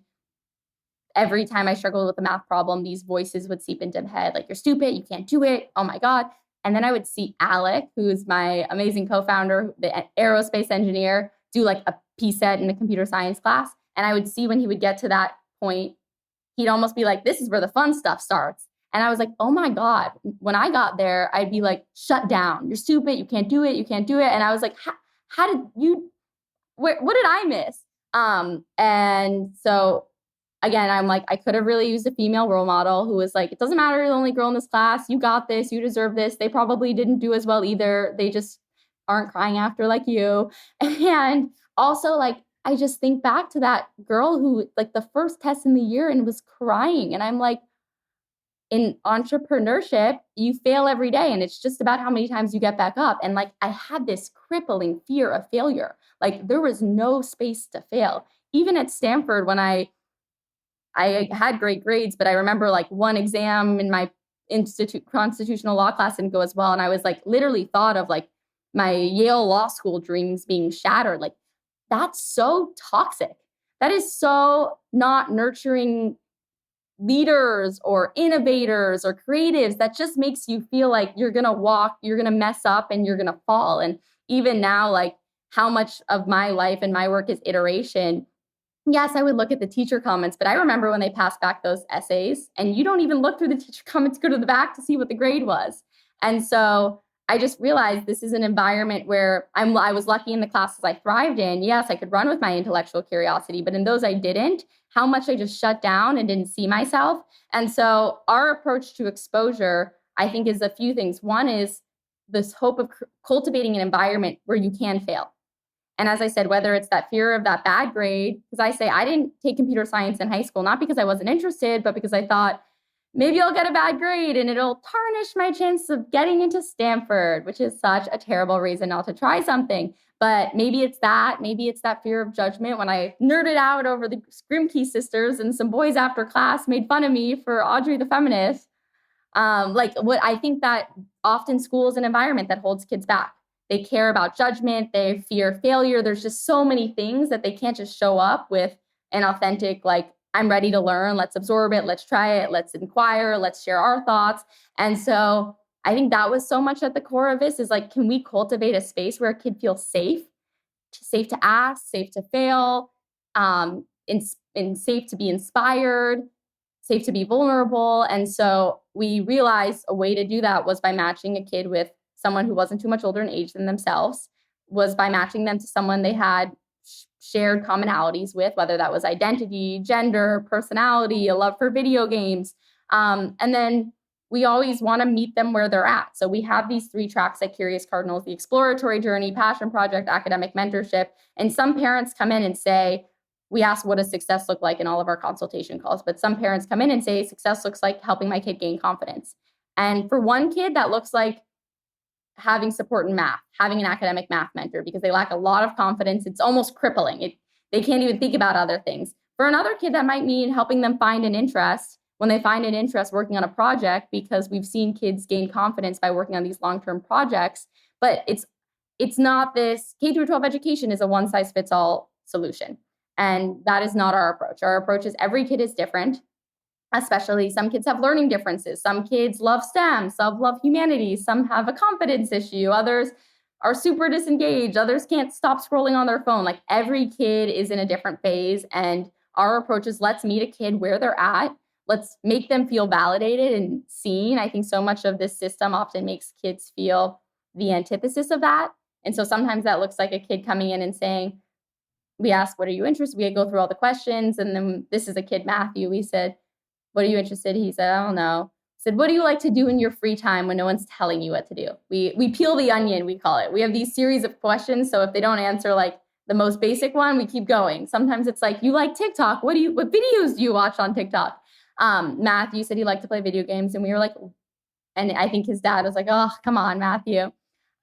every time I struggled with a math problem, these voices would seep into my head, like, you're stupid, you can't do it, oh my God. And then I would see Alec, who's my amazing co-founder, the aerospace engineer, do like a PSET in a computer science class. And I would see when he would get to that point, he'd almost be like, this is where the fun stuff starts. And I was like, oh my God. When I got there, I'd be like, shut down, you're stupid, you can't do it, you can't do it. And I was like, how did you, what did I miss? And so again, I'm like, I could have really used a female role model who was like, it doesn't matter, you're the only girl in this class. You got this. You deserve this. They probably didn't do as well either. They just aren't crying after like you. And also, like, I just think back to that girl who, like, the first test in the year and was crying. And I'm like, in entrepreneurship, you fail every day. And it's just about how many times you get back up. And like, I had this crippling fear of failure. Like, there was no space to fail. Even at Stanford, when I had great grades, but I remember like one exam in my constitutional law class didn't go as well. And I was like, literally thought of like my Yale law school dreams being shattered. Like, that's so toxic. That is so not nurturing leaders or innovators or creatives. That just makes you feel like you're going to mess up and you're going to fall. And even now, like, how much of my life and my work is iteration. Yes, I would look at the teacher comments, but I remember when they passed back those essays, and you don't even look through the teacher comments, go to the back to see what the grade was. And so I just realized this is an environment where I was lucky in the classes I thrived in. Yes, I could run with my intellectual curiosity, but in those I didn't, how much I just shut down and didn't see myself. And so our approach to exposure, I think, is a few things. One is this hope of cultivating an environment where you can fail. And as I said, whether it's that fear of that bad grade, because I say I didn't take computer science in high school, not because I wasn't interested, but because I thought maybe I'll get a bad grade and it'll tarnish my chance of getting into Stanford, which is such a terrible reason not to try something. But maybe it's that fear of judgment. When I nerded out over the Grimke sisters and some boys after class made fun of me for Audrey the feminist. What I think that often school is an environment that holds kids back. They care about judgment. They fear failure. There's just so many things that they can't just show up with an authentic, like, I'm ready to learn. Let's absorb it. Let's try it. Let's inquire. Let's share our thoughts. And so I think that was so much at the core of this is like, can we cultivate a space where a kid feels safe to ask, safe to fail, and safe to be inspired, safe to be vulnerable. And so we realized a way to do that was by matching a kid with someone who wasn't too much older in age than themselves, was by matching them to someone they had shared commonalities with, whether that was identity, gender, personality, a love for video games. And then we always want to meet them where they're at. So we have these 3 tracks at Curious Cardinals: the exploratory journey, passion project, academic mentorship. And some parents come in and say, we ask what does success look like in all of our consultation calls, but some parents come in and say success looks like helping my kid gain confidence. And for one kid, that looks like having support in math, having an academic math mentor, because they lack a lot of confidence. It's almost crippling. They can't even think about other things. For another kid, that might mean helping them find an interest when they find an interest working on a project, because we've seen kids gain confidence by working on these long-term projects. But it's not this K-12 education is a one-size-fits-all solution. And that is not our approach. Our approach is every kid is different. Especially some kids have learning differences. Some kids love STEM, some love humanities, some have a confidence issue, others are super disengaged, others can't stop scrolling on their phone. Like, every kid is in a different phase. And our approach is, let's meet a kid where they're at. Let's make them feel validated and seen. I think so much of this system often makes kids feel the antithesis of that. And so sometimes that looks like a kid coming in and saying, we ask, what are you interested? We go through all the questions. And then this is a kid, Matthew. We said, what are you interested? He said, I don't know. I said, what do you like to do in your free time when no one's telling you what to do? We peel the onion, we call it. We have these series of questions. So if they don't answer like the most basic one, we keep going. Sometimes it's like, you like TikTok. What videos do you watch on TikTok? Matthew said he liked to play video games. And we were like, and I think his dad was like, oh, come on, Matthew.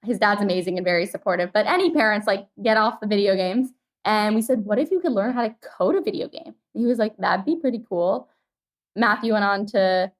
His dad's amazing and very supportive. But any parents, like, get off the video games. And we said, what if you could learn how to code a video game? And he was like, that'd be pretty cool. Matthew went on to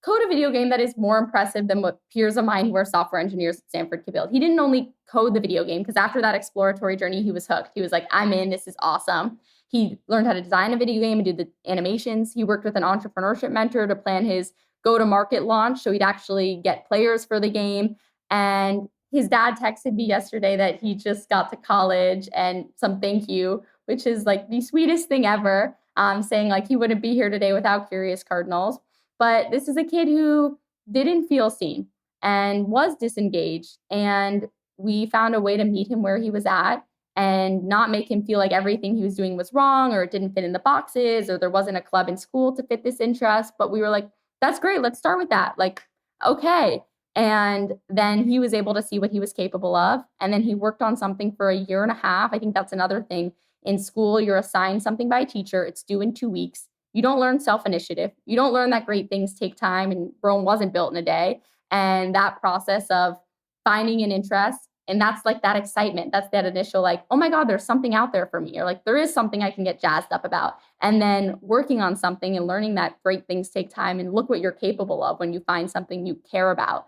code a video game that is more impressive than what peers of mine who are software engineers at Stanford could build. He didn't only code the video game, because after that exploratory journey, he was hooked. He was like, I'm in, this is awesome. He learned how to design a video game and do the animations. He worked with an entrepreneurship mentor to plan his go-to-market launch so he'd actually get players for the game. And his dad texted me yesterday that he just got to college and some thank you, which is like the sweetest thing ever. Saying like he wouldn't be here today without Curious Cardinals. But this is a kid who didn't feel seen and was disengaged. And we found a way to meet him where he was at and not make him feel like everything he was doing was wrong, or it didn't fit in the boxes, or there wasn't a club in school to fit this interest. But we were like, that's great. Let's start with that. Like, okay. And then he was able to see what he was capable of. And then he worked on something for 1.5 years. I think that's another thing. In school, you're assigned something by a teacher. It's due in 2 weeks. You don't learn self-initiative. You don't learn that great things take time, and Rome wasn't built in a day. And that process of finding an interest, and that's like that excitement. That's that initial like, oh my God, there's something out there for me. Or like, there is something I can get jazzed up about. And then working on something and learning that great things take time, and look what you're capable of when you find something you care about,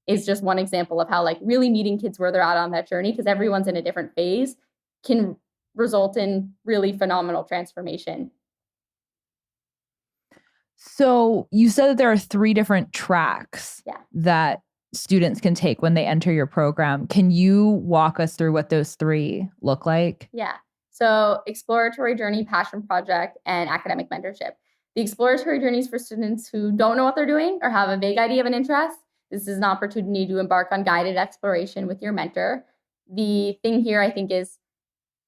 is just one example of how like really meeting kids where they're at on that journey, because everyone's in a different phase, can result in really phenomenal transformation. So you said that there are 3 different tracks Yeah. that students can take when they enter your program. Can you walk us through what those 3 look like? Yeah. So exploratory journey, passion project, and academic mentorship. The exploratory journey is for students who don't know what they're doing or have a vague idea of an interest. This is an opportunity to embark on guided exploration with your mentor. The thing here, I think, is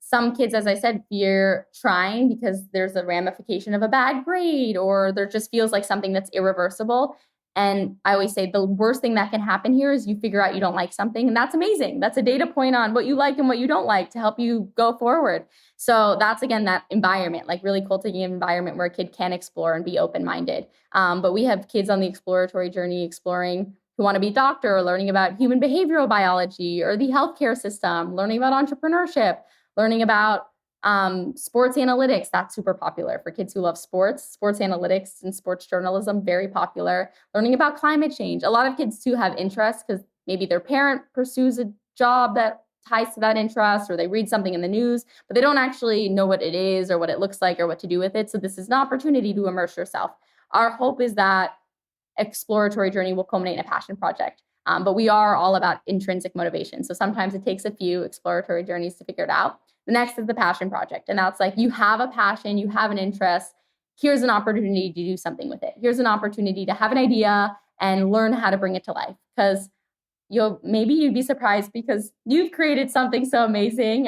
some kids, as I said, fear trying because there's a ramification of a bad grade, or there just feels like something that's irreversible. And I always say the worst thing that can happen here is you figure out you don't like something, and that's amazing. That's a data point on what you like and what you don't like to help you go forward. So that's, again, that environment, like really cultivating an environment where a kid can explore and be open-minded. But we have kids on the exploratory journey exploring who want to be a doctor, or learning about human behavioral biology or the healthcare system, learning about entrepreneurship, learning about sports analytics. That's super popular for kids who love sports. Sports analytics and sports journalism, very popular. Learning about climate change. A lot of kids too have interests because maybe their parent pursues a job that ties to that interest, or they read something in the news, but they don't actually know what it is or what it looks like or what to do with it. So this is an opportunity to immerse yourself. Our hope is that exploratory journey will culminate in a passion project. But we are all about intrinsic motivation. So sometimes it takes a few exploratory journeys to figure it out. The next is the passion project. And that's like, you have a passion, you have an interest. Here's an opportunity to do something with it. Here's an opportunity to have an idea and learn how to bring it to life. Because you'd be surprised because you've created something so amazing.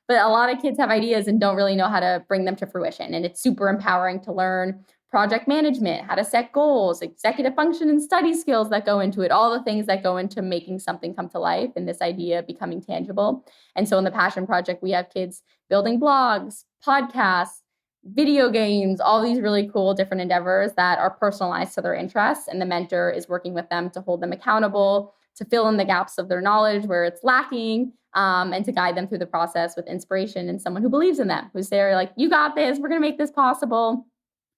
But a lot of kids have ideas and don't really know how to bring them to fruition. And it's super empowering to learn project management, how to set goals, executive function and study skills that go into it, all the things that go into making something come to life and this idea becoming tangible. And so in the Passion Project, we have kids building blogs, podcasts, video games, all these really cool different endeavors that are personalized to their interests. And the mentor is working with them to hold them accountable, to fill in the gaps of their knowledge where it's lacking, and to guide them through the process with inspiration and someone who believes in them, who's there like, you got this, we're going to make this possible.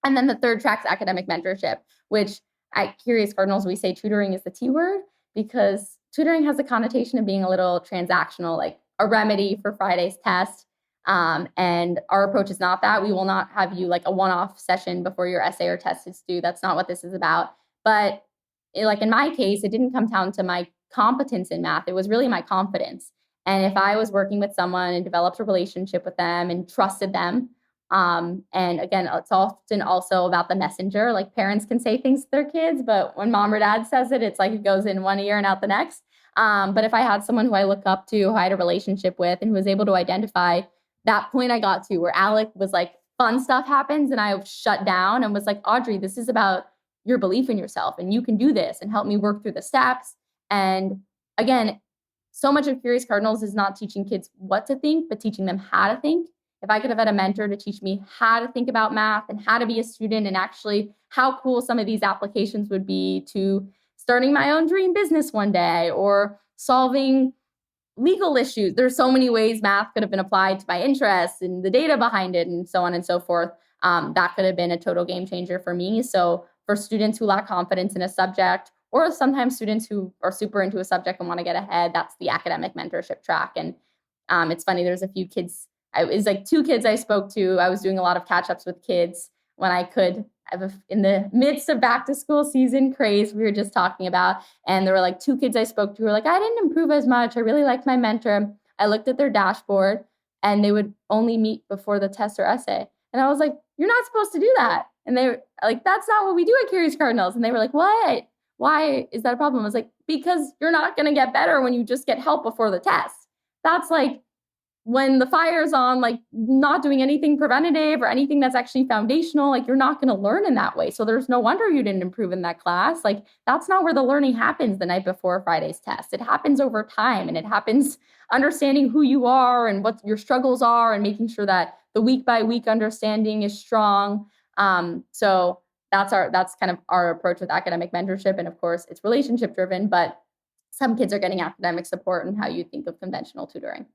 And then the third track is academic mentorship, which at Curious Cardinals, we say tutoring is the T word because tutoring has the connotation of being a little transactional, like a remedy for Friday's test. And our approach is not that. We will not have you like a one-off session before your essay or test is due. That's not what this is about. But like in my case, it didn't come down to my competence in math. It was really my confidence. And if I was working with someone and developed a relationship with them and trusted them, and again, it's often also about the messenger. Like parents can say things to their kids, but when mom or dad says it, it's like it goes in one ear and out the next. But if I had someone who I look up to, who I had a relationship with, and who was able to identify that point I got to where Alec was like, fun stuff happens, and I shut down and was like, Audrey, this is about your belief in yourself, and you can do this, and help me work through the steps. And again, so much of Curious Cardinals is not teaching kids what to think, but teaching them how to think. If I could have had a mentor to teach me how to think about math and how to be a student, and actually how cool some of these applications would be to starting my own dream business one day or solving legal issues. There's so many ways math could have been applied to my interests and the data behind it and so on and so forth. That could have been a total game changer for me. So for students who lack confidence in a subject, or sometimes students who are super into a subject and want to get ahead, that's the academic mentorship track. And it's funny, there's a few kids. It was like 2 kids I spoke to. I was doing a lot of catch-ups with kids when I could. In the midst of back to school season craze we were just talking about. And there were like 2 kids I spoke to who were like, I didn't improve as much. I really liked my mentor. I looked at their dashboard and they would only meet before the test or essay. And I was like, you're not supposed to do that. And they were like, that's not what we do at Curious Cardinals. And they were like, what? Why is that a problem? I was like, because you're not going to get better when you just get help before the test. That's like when the fire's on, like not doing anything preventative or anything that's actually foundational, like you're not going to learn in that way. So there's no wonder you didn't improve in that class. Like that's not where the learning happens the night before Friday's test. It happens over time, and it happens understanding who you are and what your struggles are, and making sure that the week by week understanding is strong. So that's kind of our approach with academic mentorship. And of course it's relationship driven, but some kids are getting academic support and how you think of conventional tutoring.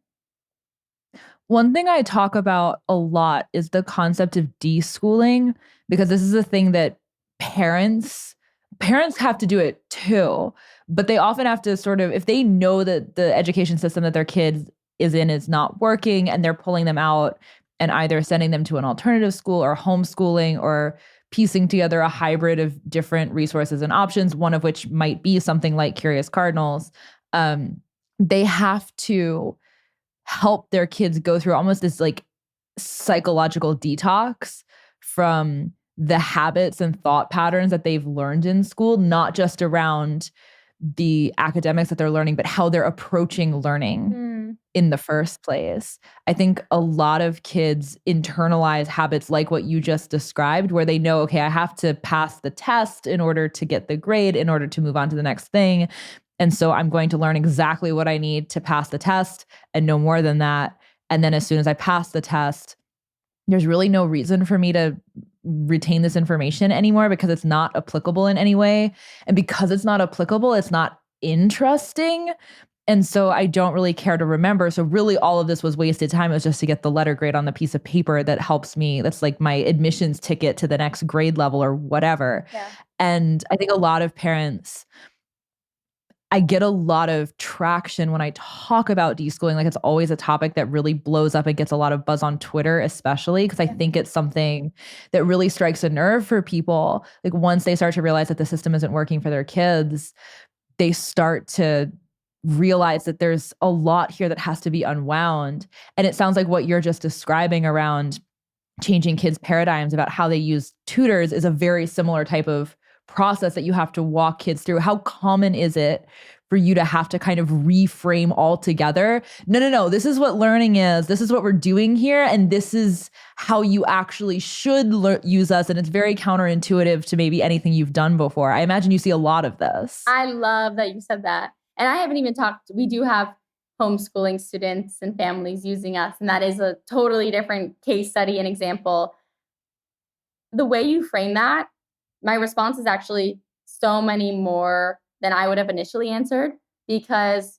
One thing I talk about a lot is the concept of deschooling, because this is a thing that parents have to do it too, but they often have to sort of, if they know that the education system that their kid is in is not working and they're pulling them out and either sending them to an alternative school or homeschooling or piecing together a hybrid of different resources and options, one of which might be something like Curious Cardinals, they have to help their kids go through almost this like psychological detox from the habits and thought patterns that they've learned in school, not just around the academics that they're learning, but how they're approaching learning. in the first place. I think a lot of kids internalize habits like what you just described, where they know, okay, I have to pass the test in order to get the grade, in order to move on to the next thing. And so I'm going to learn exactly what I need to pass the test and no more than that. And then as soon as I pass the test, there's really no reason for me to retain this information anymore because it's not applicable in any way. And because it's not applicable, it's not interesting. And so I don't really care to remember. So really all of this was wasted time. It was just to get the letter grade on the piece of paper that helps me. That's like my admissions ticket to the next grade level or whatever. Yeah. And I think a lot of parents, I get a lot of traction when I talk about deschooling. Like it's always a topic that really blows up and gets a lot of buzz on Twitter, especially because I think it's something that really strikes a nerve for people. Like once they start to realize that the system isn't working for their kids, they start to realize that there's a lot here that has to be unwound. And it sounds like what you're just describing around changing kids' paradigms about how they use tutors is a very similar type of process that you have to walk kids through. How common is it for you to have to kind of reframe altogether? No. This is what learning is. This is what we're doing here. And this is how you actually should use us. And it's very counterintuitive to maybe anything you've done before. I imagine you see a lot of this. I love that you said that. And I haven't even talked, we do have homeschooling students and families using us. And that is a totally different case study and example. The way you frame that, my response is actually so many more than I would have initially answered, because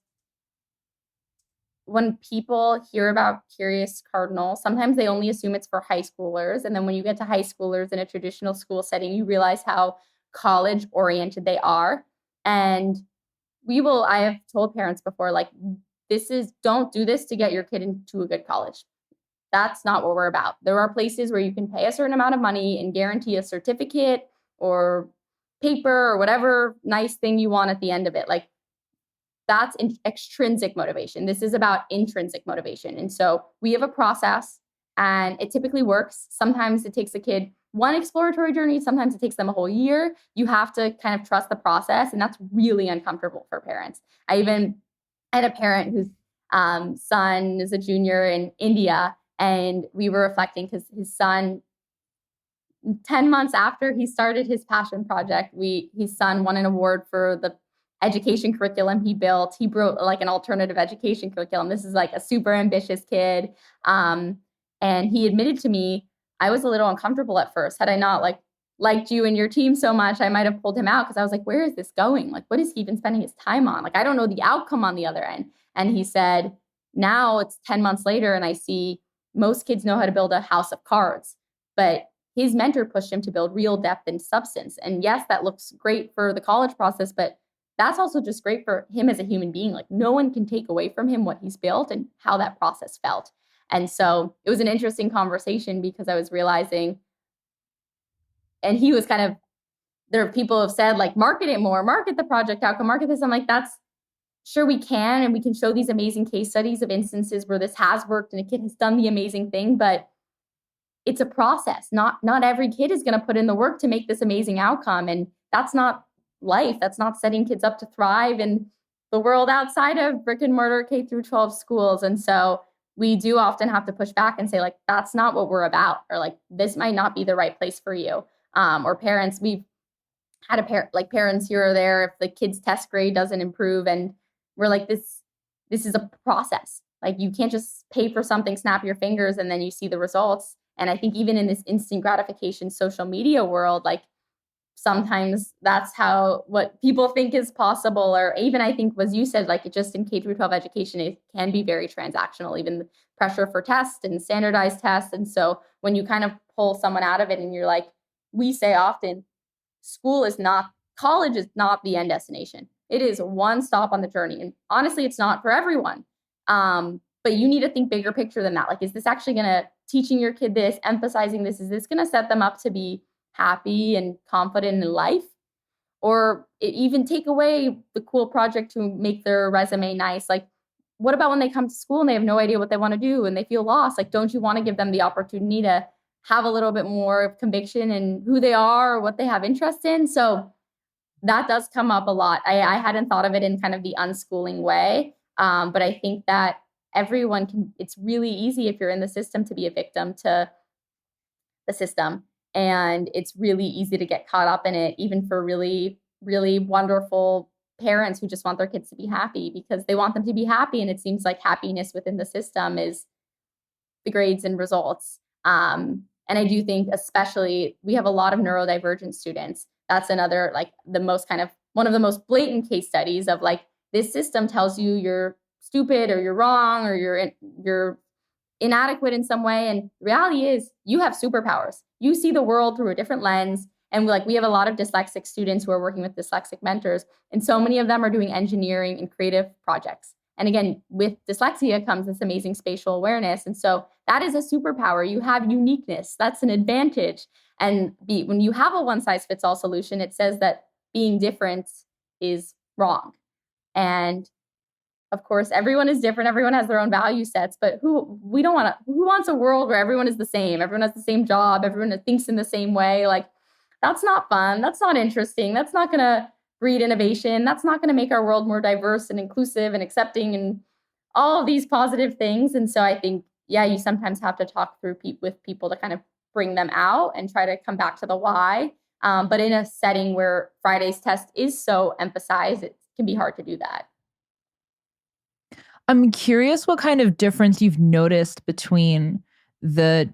when people hear about Curious Cardinals, sometimes they only assume it's for high schoolers. And then when you get to high schoolers in a traditional school setting, you realize how college oriented they are. And I have told parents before, like, don't do this to get your kid into a good college. That's not what we're about. There are places where you can pay a certain amount of money and guarantee a certificate or paper or whatever nice thing you want at the end of it. Like that's extrinsic motivation. This is about intrinsic motivation. And so we have a process and it typically works. Sometimes it takes a kid one exploratory journey. Sometimes it takes them a whole year. You have to kind of trust the process. And that's really uncomfortable for parents. I had a parent whose son is a junior in India. And we were reflecting because his son, 10 months after he started his passion project, his son won an award for the education curriculum he built. He built like an alternative education curriculum. This is like a super ambitious kid. And he admitted to me, I was a little uncomfortable at first. Had I not liked you and your team so much, I might have pulled him out because I was like, where is this going? Like, what is he even spending his time on? Like, I don't know the outcome on the other end. And he said, now it's 10 months later and I see most kids know how to build a house of cards, but his mentor pushed him to build real depth and substance. And yes, that looks great for the college process, but that's also just great for him as a human being. Like no one can take away from him what he's built and how that process felt. And so it was an interesting conversation because I was realizing, and he was kind of, there are people who have said like, market it more, market the project outcome, market this. I'm like, that's sure we can. And we can show these amazing case studies of instances where this has worked and a kid has done the amazing thing, but it's a process. Not every kid is going to put in the work to make this amazing outcome. And that's not life. That's not setting kids up to thrive in the world outside of brick and mortar K through 12 schools. And so we do often have to push back and say like, that's not what we're about. Or like, this might not be the right place for you. Or parents, we've had parents here or there, if the kid's test grade doesn't improve and we're like, this is a process. Like you can't just pay for something, snap your fingers, and then you see the results. And I think even in this instant gratification social media world, like sometimes that's what people think is possible. Or even I think, as you said, like just in K through 12 education, it can be very transactional, even the pressure for tests and standardized tests. And so when you kind of pull someone out of it and you're like, we say often, college is not the end destination. It is one stop on the journey. And honestly, it's not for everyone. But you need to think bigger picture than that. Like, is this actually going to teaching your kid this, emphasizing this, is this going to set them up to be happy and confident in life? Or even take away the cool project to make their resume nice? Like, what about when they come to school and they have no idea what they want to do and they feel lost? Like, don't you want to give them the opportunity to have a little bit more conviction in who they are or what they have interest in? So that does come up a lot. I hadn't thought of it in kind of the unschooling way. But I think that everyone can, it's really easy if you're in the system to be a victim to the system. And it's really easy to get caught up in it, even for really, really wonderful parents who just want their kids to be happy because they want them to be happy. And it seems like happiness within the system is the grades and results. And I do think, especially, we have a lot of neurodivergent students. That's another, like, the most kind of one of the most blatant case studies of like, this system tells you you're stupid or you're wrong or you're inadequate in some way. And the reality is you have superpowers. You see the world through a different lens. And like, we have a lot of dyslexic students who are working with dyslexic mentors. And so many of them are doing engineering and creative projects. And again, with dyslexia comes this amazing spatial awareness. And so that is a superpower. You have uniqueness. That's an advantage. And when you have a one size fits all solution, it says that being different is wrong. And of course, everyone is different. Everyone has their own value sets, but who wants a world where everyone is the same? Everyone has the same job. Everyone thinks in the same way. Like, that's not fun. That's not interesting. That's not going to breed innovation. That's not going to make our world more diverse and inclusive and accepting and all of these positive things. And so I think, yeah, you sometimes have to talk through with people to kind of bring them out and try to come back to the why. But in a setting where Friday's test is so emphasized, it can be hard to do that. I'm curious what kind of difference you've noticed between the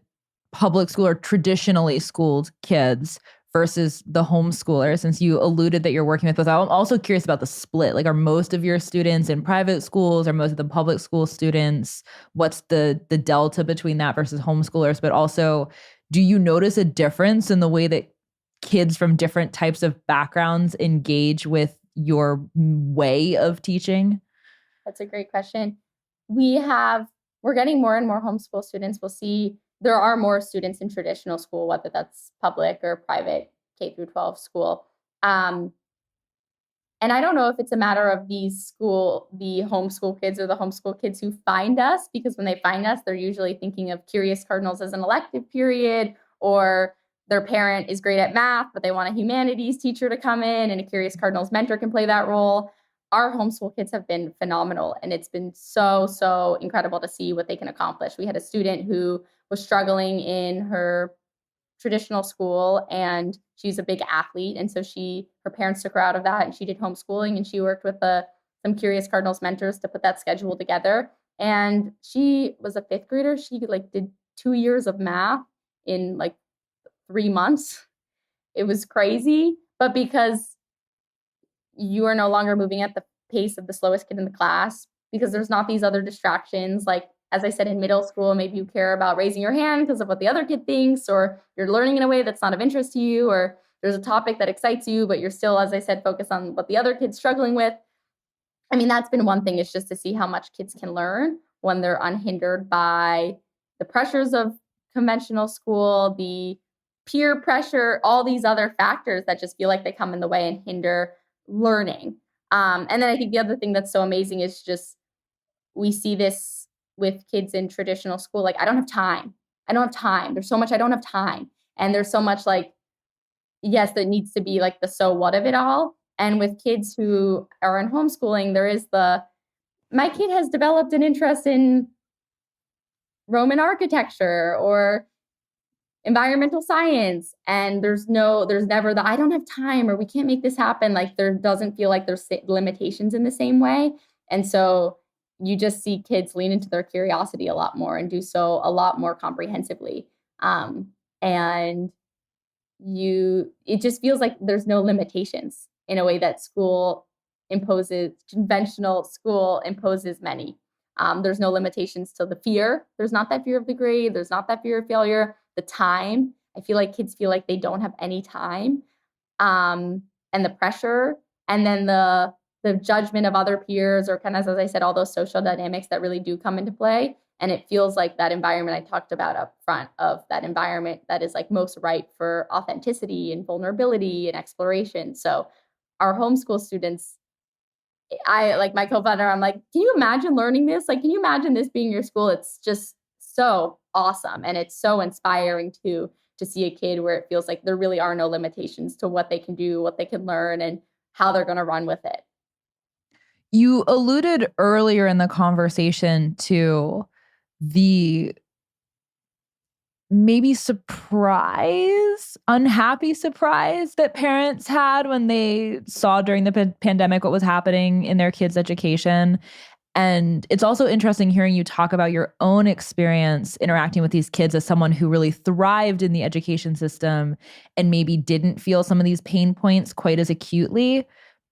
public school or traditionally schooled kids versus the homeschooler, since you alluded that you're working with both. I'm also curious about the split. Like, are most of your students in private schools? Are most of the public school students? What's the delta between that versus homeschoolers? But also, do you notice a difference in the way that kids from different types of backgrounds engage with your way of teaching? That's a great question. We're getting more and more homeschool students. We'll see there are more students in traditional school, whether that's public or private K through 12 school. And I don't know if it's a matter of the homeschool kids or the homeschool kids who find us, because when they find us, they're usually thinking of Curious Cardinals as an elective period, or their parent is great at math, but they want a humanities teacher to come in, and a Curious Cardinals mentor can play that role. Our homeschool kids have been phenomenal, and it's been so, so incredible to see what they can accomplish. We had a student who was struggling in her traditional school, and she's a big athlete, and so her parents took her out of that, and she did homeschooling, and she worked with some Curious Cardinals mentors to put that schedule together. And she was a fifth grader. She like did 2 years of math in like 3 months. It was crazy, but because you are no longer moving at the pace of the slowest kid in the class, because there's not these other distractions. Like, as I said, in middle school, maybe you care about raising your hand because of what the other kid thinks, or you're learning in a way that's not of interest to you, or there's a topic that excites you, but you're still, as I said, focused on what the other kid's struggling with. I mean, that's been one thing, is just to see how much kids can learn when they're unhindered by the pressures of conventional school, the peer pressure, all these other factors that just feel like they come in the way and hinder learning. And then I think the other thing that's so amazing is just, we see this with kids in traditional school. Like, I don't have time. I don't have time. There's so much I don't have time. And there's so much, like, yes, there needs to be like the so what of it all. And with kids who are in homeschooling, there is my kid has developed an interest in Roman architecture or environmental science, and there's never I don't have time, or we can't make this happen. Like, there doesn't feel like there's limitations in the same way. And so you just see kids lean into their curiosity a lot more and do so a lot more comprehensively. And it just feels like there's no limitations in a way that conventional school imposes many. There's no limitations to the fear. There's not that fear of the grade. There's not that fear of failure. The time, I feel like kids feel like they don't have any time. And the pressure, and then the judgment of other peers, or kind of, as I said, all those social dynamics that really do come into play. And it feels like that environment I talked about up front, of that environment that is like most ripe for authenticity and vulnerability and exploration. So our homeschool students, I, like my co-founder, I'm like, can you imagine learning this? Like, can you imagine this being your school? It's just so awesome. And it's so inspiring to see a kid where it feels like there really are no limitations to what they can do, what they can learn, and how they're going to run with it. You alluded earlier in the conversation to the maybe unhappy surprise that parents had when they saw during the pandemic what was happening in their kids' education. And it's also interesting hearing you talk about your own experience interacting with these kids as someone who really thrived in the education system and maybe didn't feel some of these pain points quite as acutely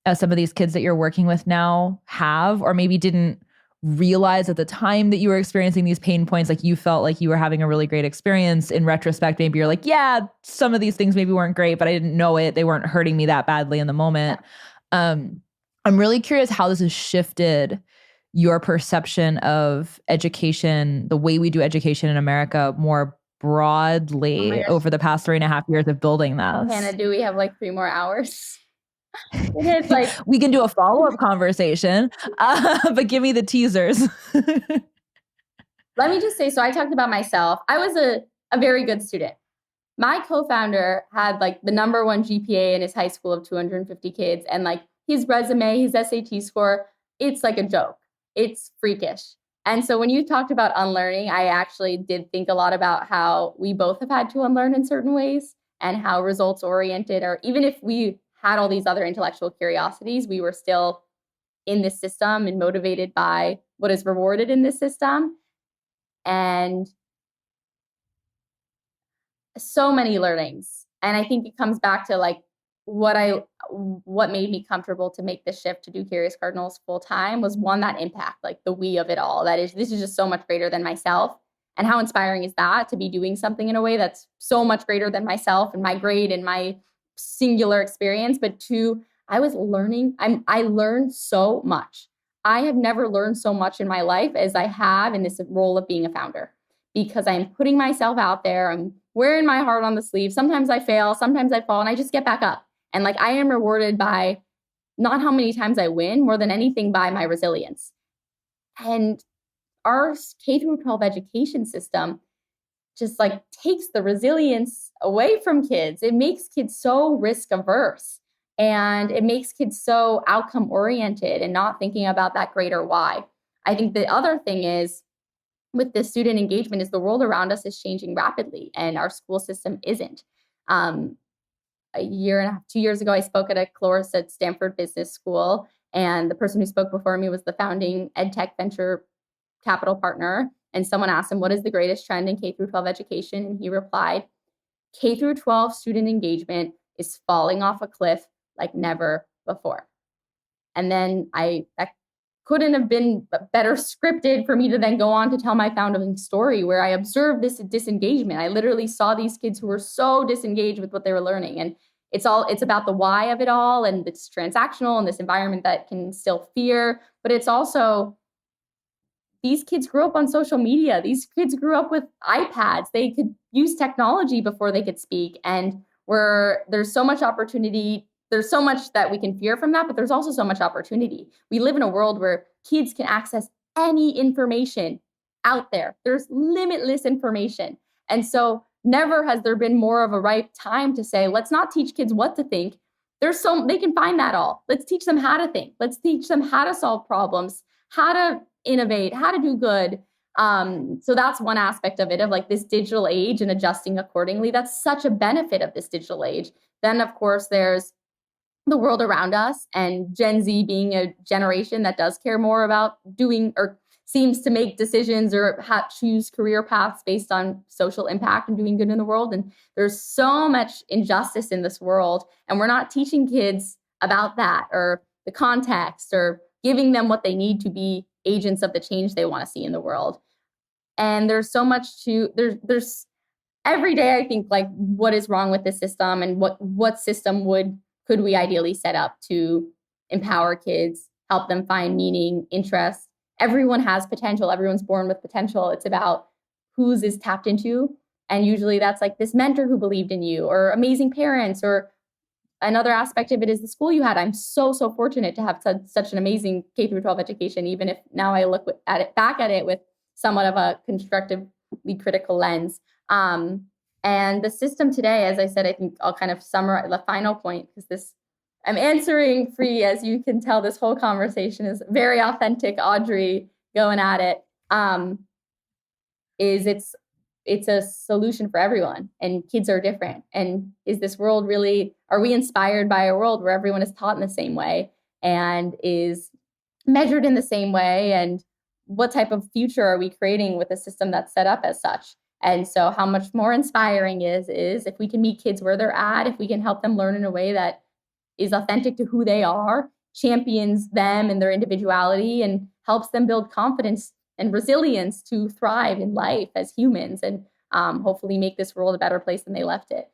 as some of these kids that you're working with now have, or maybe didn't realize at the time that you were experiencing these pain points, like you felt like you were having a really great experience. In retrospect, maybe you're like, yeah, some of these things maybe weren't great, but I didn't know it. They weren't hurting me that badly in the moment. I'm really curious how this has shifted your perception of education, the way we do education in America more Oh my broadly gosh. over the past 3.5 years of building Hannah, this. do we have like 3 more hours? It is like, We can do a follow-up conversation, but give me the teasers. let me just say, so I talked about myself. I was a very good student. My co-founder had like the number one GPA in his high school of 250 kids. And like his resume, his SAT score, it's like a joke. It's freakish. And so when you talked about unlearning, I actually did think a lot about how we both have had to unlearn in certain ways and how results oriented, or even if we had all these other intellectual curiosities, we were still in this system and motivated by what is rewarded in this system. And so many learnings. And I think it comes back to like what made me comfortable to make the shift to do Curious Cardinals full time was one, that impact, like the we of it all. That is, this is just so much greater than myself. And how inspiring is that to be doing something in a way that's so much greater than myself and my grade and my singular experience. But two, I was learning. I learned so much. I have never learned so much in my life as I have in this role of being a founder, because I'm putting myself out there. I'm wearing my heart on the sleeve. Sometimes I fail, sometimes I fall, and I just get back up. And like I am rewarded by not how many times I win, more than anything by my resilience. And our K through 12 education system just like takes the resilience away from kids. It makes kids so risk averse, and it makes kids so outcome oriented and not thinking about that greater why. I think the other thing is, with the student engagement, is the world around us is changing rapidly and our school system isn't. A year and a half, 2 years ago, I spoke at a course at Stanford Business School, and the person who spoke before me was the founding EdTech venture capital partner. And someone asked him, what is the greatest trend in K through 12 education? And he replied, K through 12 student engagement is falling off a cliff like never before. And then that couldn't have been better scripted for me to then go on to tell my founding story, where I observed this disengagement. I literally saw these kids who were so disengaged with what they were learning. And it's about the why of it all. And it's transactional and this environment that can instill fear, but it's also, these kids grew up on social media. These kids grew up with iPads. They could use technology before they could speak. And there's so much opportunity. There's so much that we can fear from that, but there's also so much opportunity. We live in a world where kids can access any information out there. There's limitless information. And so never has there been more of a ripe time to say, let's not teach kids what to think. They can find that all. Let's teach them how to think. Let's teach them how to solve problems, how to innovate, how to do good. So that's one aspect of it, of like this digital age and adjusting accordingly. That's such a benefit of this digital age. Then, of course, there's the world around us, and Gen Z being a generation that does care more about doing, or seems to make decisions or choose career paths based on social impact and doing good in the world. And there's so much injustice in this world, and we're not teaching kids about that, or the context, or giving them what they need to be agents of the change they want to see in the world. And there's so much there's every day I think like, what is wrong with this system, and what system could we ideally set up to empower kids, help them find meaning, interest. Everyone has potential. Everyone's born with potential. It's about whose is tapped into. And usually that's like this mentor who believed in you, or amazing parents, or another aspect of it is the school you had. I'm so fortunate to have such an amazing K through 12 education, even if now I look back at it with somewhat of a constructively critical lens. And the system today, as I said, I think I'll kind of summarize the final point, because this I'm answering free. As you can tell, this whole conversation is very authentic. Audrey going at it. Is it's a solution for everyone, and kids are different. And is this world really, are we inspired by a world where everyone is taught in the same way and is measured in the same way? And what type of future are we creating with a system that's set up as such? And so how much more inspiring is if we can meet kids where they're at, if we can help them learn in a way that is authentic to who they are, champions them and their individuality, and helps them build confidence and resilience to thrive in life as humans, and hopefully make this world a better place than they left it.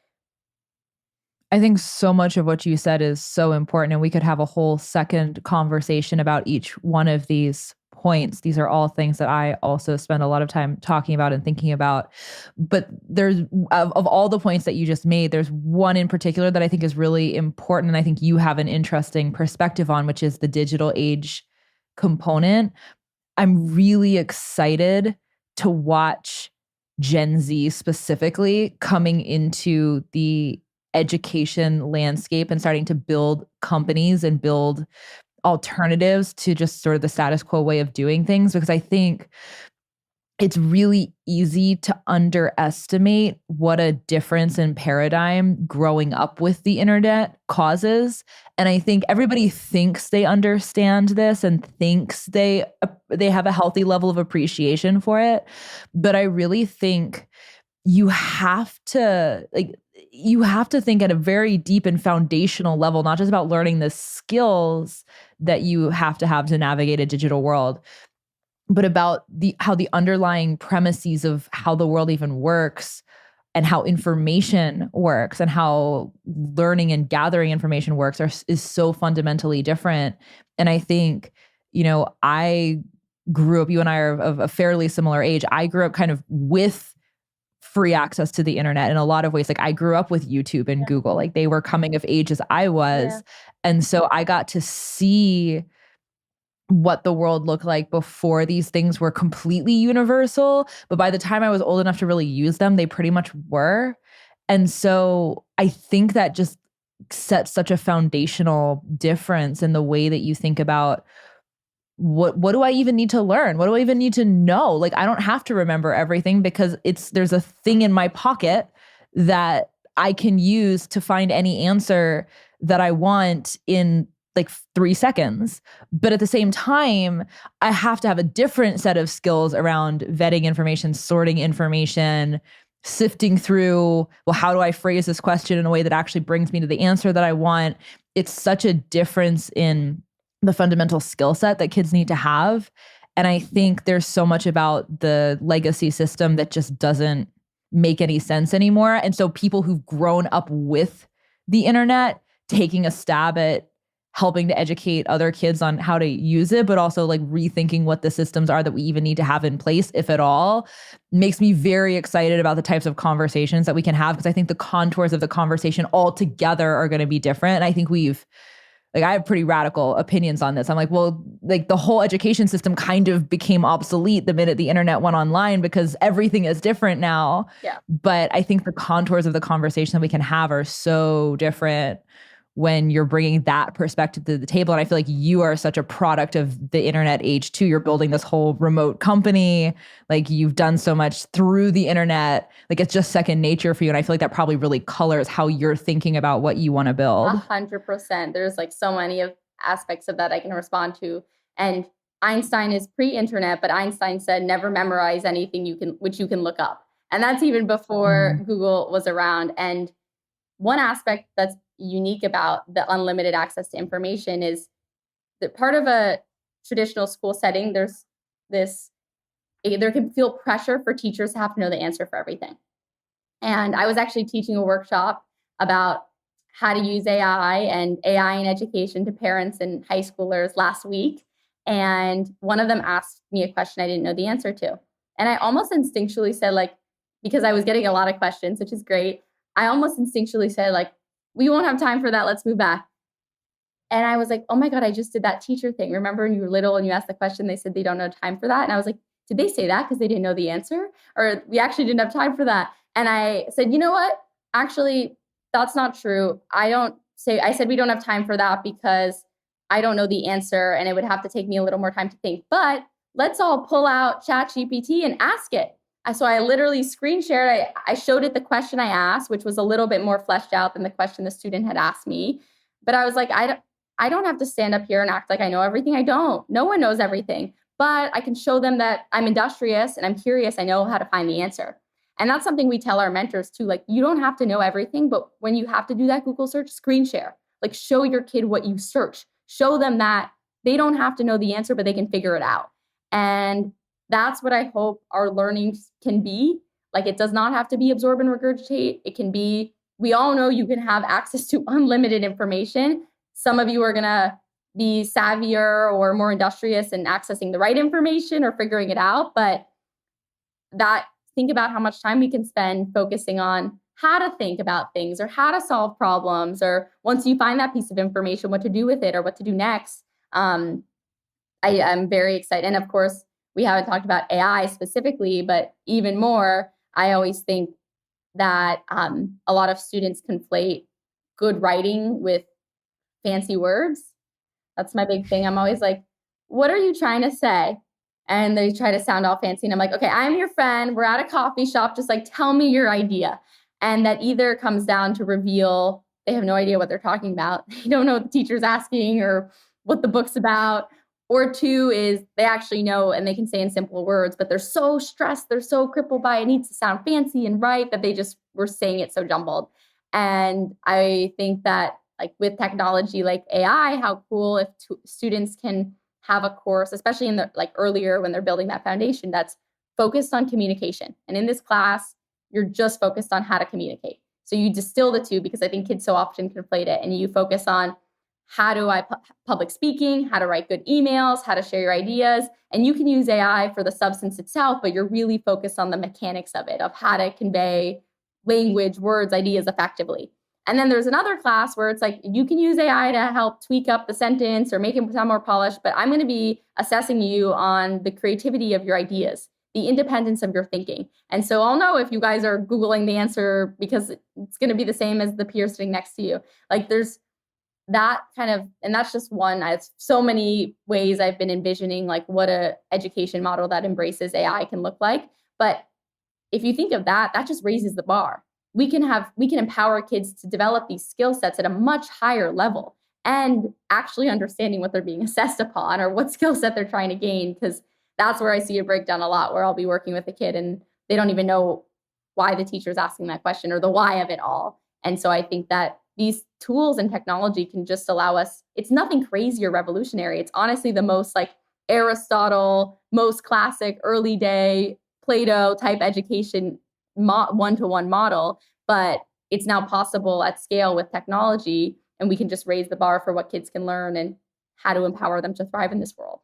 I think so much of what you said is so important, and we could have a whole second conversation about each one of these points. These are all things that I also spend a lot of time talking about and thinking about. But there's, of all the points that you just made, there's one in particular that I think is really important, and I think you have an interesting perspective on, which is the digital age component. I'm really excited to watch Gen Z specifically coming into the education landscape and starting to build companies and build alternatives to just sort of the status quo way of doing things, because I think it's really easy to underestimate what a difference in paradigm growing up with the internet causes. And I think everybody thinks they understand this and thinks they have a healthy level of appreciation for it. But I really think you have to think at a very deep and foundational level, not just about learning the skills that you have to navigate a digital world, but about how the underlying premises of how the world even works and how information works and how learning and gathering information works is so fundamentally different. And I think, I grew up, you and I are of a fairly similar age. I grew up kind of with free access to the internet in a lot of ways. Like I grew up with YouTube and Google, like they were coming of age as I was. Yeah. And so I got to see what the world looked like before these things were completely universal. But by the time I was old enough to really use them, they pretty much were. And so I think that just sets such a foundational difference in the way that you think about what do I even need to learn? What do I even need to know? Like, I don't have to remember everything because there's a thing in my pocket that I can use to find any answer that I want in like 3 seconds. But at the same time, I have to have a different set of skills around vetting information, sorting information, sifting through, well, how do I phrase this question in a way that actually brings me to the answer that I want? It's such a difference in the fundamental skill set that kids need to have. And I think there's so much about the legacy system that just doesn't make any sense anymore. And so people who've grown up with the internet taking a stab at helping to educate other kids on how to use it, but also like rethinking what the systems are that we even need to have in place, if at all, makes me very excited about the types of conversations that we can have, because I think the contours of the conversation altogether are going to be different. And I think I have pretty radical opinions on this. I'm like, well, like the whole education system kind of became obsolete the minute the internet went online because everything is different now. Yeah. But I think the contours of the conversation that we can have are so different when you're bringing that perspective to the table. And I feel like you are such a product of the internet age too. You're building this whole remote company. Like you've done so much through the internet. Like it's just second nature for you. And I feel like that probably really colors how you're thinking about what you want to build. 100%. There's like so many of aspects of that I can respond to. And Einstein is pre-internet, but Einstein said, never memorize anything which you can look up. And that's even before Google was around. And one aspect that's unique about the unlimited access to information is that part of a traditional school setting, there can feel pressure for teachers to have to know the answer for everything. And I was actually teaching a workshop about how to use AI and AI in education to parents and high schoolers last week. And one of them asked me a question I didn't know the answer to. And I almost instinctually said, like, because I was getting a lot of questions, which is great, I almost instinctually said, like, we won't have time for that. Let's move back. And I was like, oh my God, I just did that teacher thing. Remember when you were little and you asked the question, they said they don't know time for that. And I was like, did they say that because they didn't know the answer? Or we actually didn't have time for that? And I said, you know what? Actually, that's not true. I don't I said we don't have time for that because I don't know the answer and it would have to take me a little more time to think. But let's all pull out ChatGPT and ask it. So I literally screen shared. I showed it the question I asked, which was a little bit more fleshed out than the question the student had asked me. But I was like, I don't have to stand up here and act like I know everything. I don't. No one knows everything. But I can show them that I'm industrious and I'm curious. I know how to find the answer. And that's something we tell our mentors too. Like, you don't have to know everything, but when you have to do that Google search, screen share. Like, show your kid what you search. Show them that they don't have to know the answer, but they can figure it out. And that's what I hope our learning can be. Like, it does not have to be absorb and regurgitate. It can be, we all know you can have access to unlimited information. Some of you are going to be savvier or more industrious in accessing the right information or figuring it out. But think about how much time we can spend focusing on how to think about things or how to solve problems, or once you find that piece of information, what to do with it or what to do next. I'm very excited. And of course, we haven't talked about AI specifically, but even more, I always think that a lot of students conflate good writing with fancy words. That's my big thing. I'm always like, what are you trying to say? And they try to sound all fancy. And I'm like, okay, I'm your friend. We're at a coffee shop. Just like, tell me your idea. And that either comes down to reveal they have no idea what they're talking about. They don't know what the teacher's asking or what the book's about. Or two is they actually know and they can say in simple words, but they're so stressed, they're so crippled by it needs to sound fancy and right that they just were saying it so jumbled. And I think that, like, with technology like AI, how cool if students can have a course, especially in the earlier when they're building that foundation, that's focused on communication. And in this class, you're just focused on how to communicate. So you distill the two, because I think kids so often conflate it, and you focus on how do I public speaking, how to write good emails, how to share your ideas. And you can use AI for the substance itself, but you're really focused on the mechanics of it, of how to convey language, words, ideas effectively. And then there's another class where it's like, you can use AI to help tweak up the sentence or make it sound more polished, but I'm going to be assessing you on the creativity of your ideas, the independence of your thinking. And so I'll know if you guys are Googling the answer, because it's going to be the same as the peer sitting next to you. Like, there's that kind of, and that's just one. I have so many ways I've been envisioning like what a education model that embraces AI can look like. But if you think of that, that just raises the bar. We can empower kids to develop these skill sets at a much higher level and actually understanding what they're being assessed upon or what skill set they're trying to gain. Because that's where I see a breakdown a lot, where I'll be working with a kid and they don't even know why the teacher's asking that question or the why of it all. And so I think that these tools and technology can just allow us, it's nothing crazy or revolutionary. It's honestly the most like Aristotle, most classic early day Plato type education one-to-one model, but it's now possible at scale with technology, and we can just raise the bar for what kids can learn and how to empower them to thrive in this world.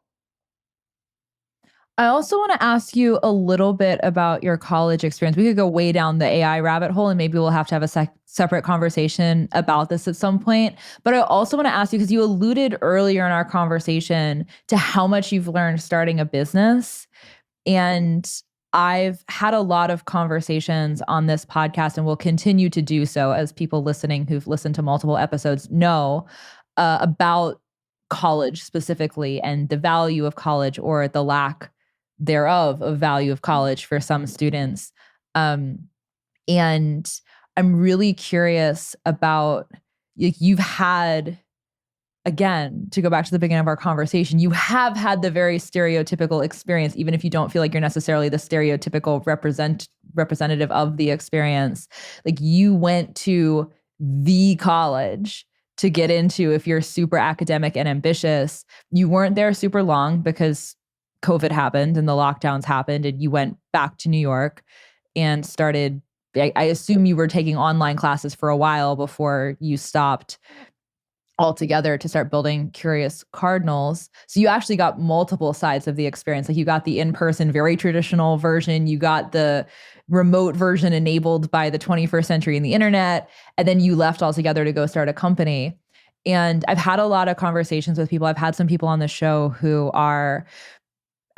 I also want to ask you a little bit about your college experience. We could go way down the AI rabbit hole, and maybe we'll have to have a separate conversation about this at some point. But I also want to ask you, because you alluded earlier in our conversation to how much you've learned starting a business. And I've had a lot of conversations on this podcast, and will continue to do so, as people listening who've listened to multiple episodes know, about college specifically and the value of college, or the lack thereof of value of college for some students. And I'm really curious about, you've had, again, to go back to the beginning of our conversation, you have had the very stereotypical experience, even if you don't feel like you're necessarily the stereotypical representative of the experience. Like, you went to the college to get into if you're super academic and ambitious. You weren't there super long because COVID happened and the lockdowns happened, and you went back to New York and started, I assume you were taking online classes for a while before you stopped altogether to start building Curious Cardinals. So you actually got multiple sides of the experience. Like, you got the in-person, very traditional version, you got the remote version enabled by the 21st century and the internet, and then you left altogether to go start a company. And I've had a lot of conversations with people. I've had some people on the show who are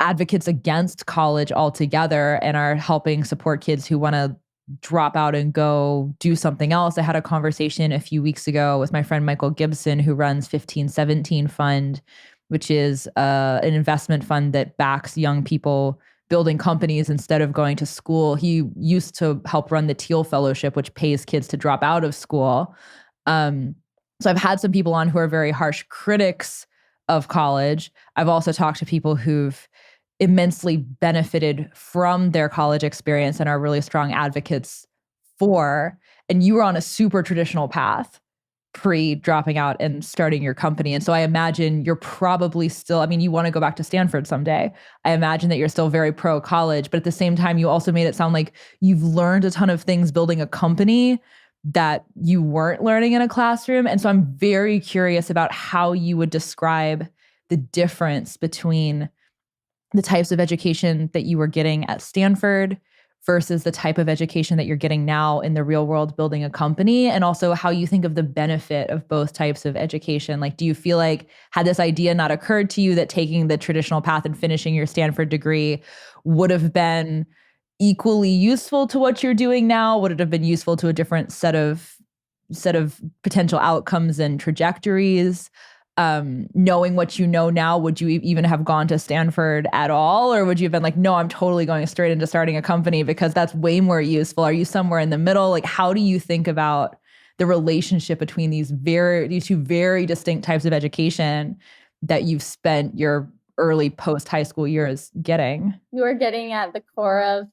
advocates against college altogether and are helping support kids who want to drop out and go do something else. I had a conversation a few weeks ago with my friend Michael Gibson, who runs 1517 Fund, which is an investment fund that backs young people building companies instead of going to school. He used to help run the Teal Fellowship, which pays kids to drop out of school. So I've had some people on who are very harsh critics of college. I've also talked to people who've immensely benefited from their college experience and are really strong advocates for. And you were on a super traditional path pre dropping out and starting your company. And so I imagine you're probably still, I mean, you want to go back to Stanford someday. I imagine that you're still very pro college, but at the same time, you also made it sound like you've learned a ton of things building a company that you weren't learning in a classroom. And so I'm very curious about how you would describe the difference between the types of education that you were getting at Stanford versus the type of education that you're getting now in the real world building a company, and also how you think of the benefit of both types of education. Like, do you feel like, had this idea not occurred to you, that taking the traditional path and finishing your Stanford degree would have been equally useful to what you're doing now? Would it have been useful to a different set of potential outcomes and trajectories? Knowing what you know now, would you even have gone to Stanford at all? Or would you have been like, no, I'm totally going straight into starting a company because that's way more useful? Are you somewhere in the middle? Like, how do you think about the relationship between these two very distinct types of education that you've spent your early post high school years getting? You are getting at the core of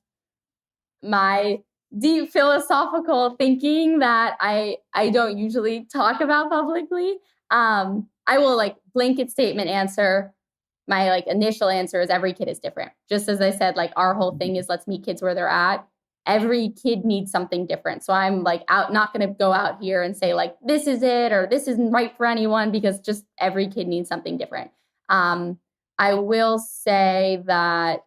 my deep philosophical thinking that I don't usually talk about publicly. I will like blanket statement answer. My like initial answer is every kid is different. Just as I said, like our whole thing is let's meet kids where they're at. Every kid needs something different. So I'm like not going to go out here and say like this is it or this isn't right for anyone, because just every kid needs something different. I will say that,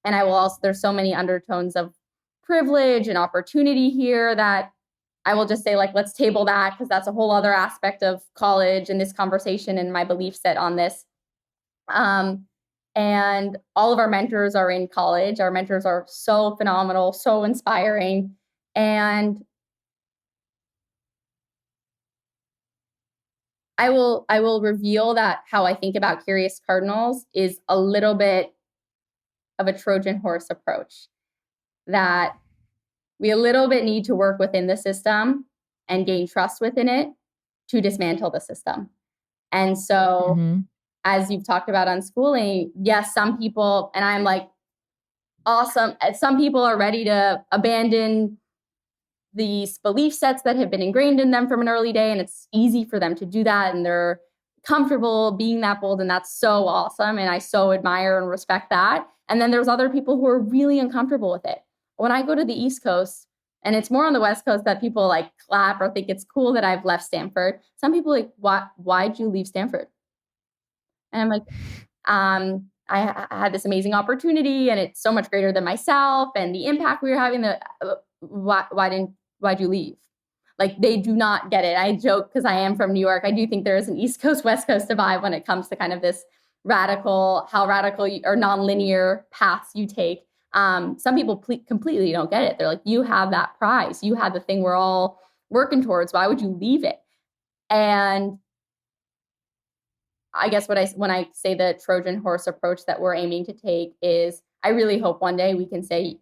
and I will also, there's so many undertones of privilege and opportunity here that I will just say, like, let's table that, because that's a whole other aspect of college and this conversation and my belief set on this. And all of our mentors are in college. Our mentors are so phenomenal, so inspiring. And I will reveal that how I think about Curious Cardinals is a little bit of a Trojan horse approach, that we a little bit need to work within the system and gain trust within it to dismantle the system. And so, as you've talked about unschooling, yes, some people, and I'm like, awesome, some people are ready to abandon these belief sets that have been ingrained in them from an early day, and it's easy for them to do that, and they're comfortable being that bold, and that's so awesome, and I so admire and respect that. And then there's other people who are really uncomfortable with it. When I go to the East Coast, and it's more on the West Coast that people like clap or think it's cool that I've left Stanford. Some people are like, why'd you leave Stanford? And I'm like, I had this amazing opportunity and it's so much greater than myself and the impact we were having. Why'd you leave? Like, they do not get it. I joke because I am from New York. I do think there is an East Coast, West Coast divide when it comes to kind of this how radical or nonlinear paths you take. Some people completely don't get it. They're like, you have that prize. You have the thing we're all working towards. Why would you leave it? And I guess when I say the Trojan horse approach that we're aiming to take is, I really hope one day we can say,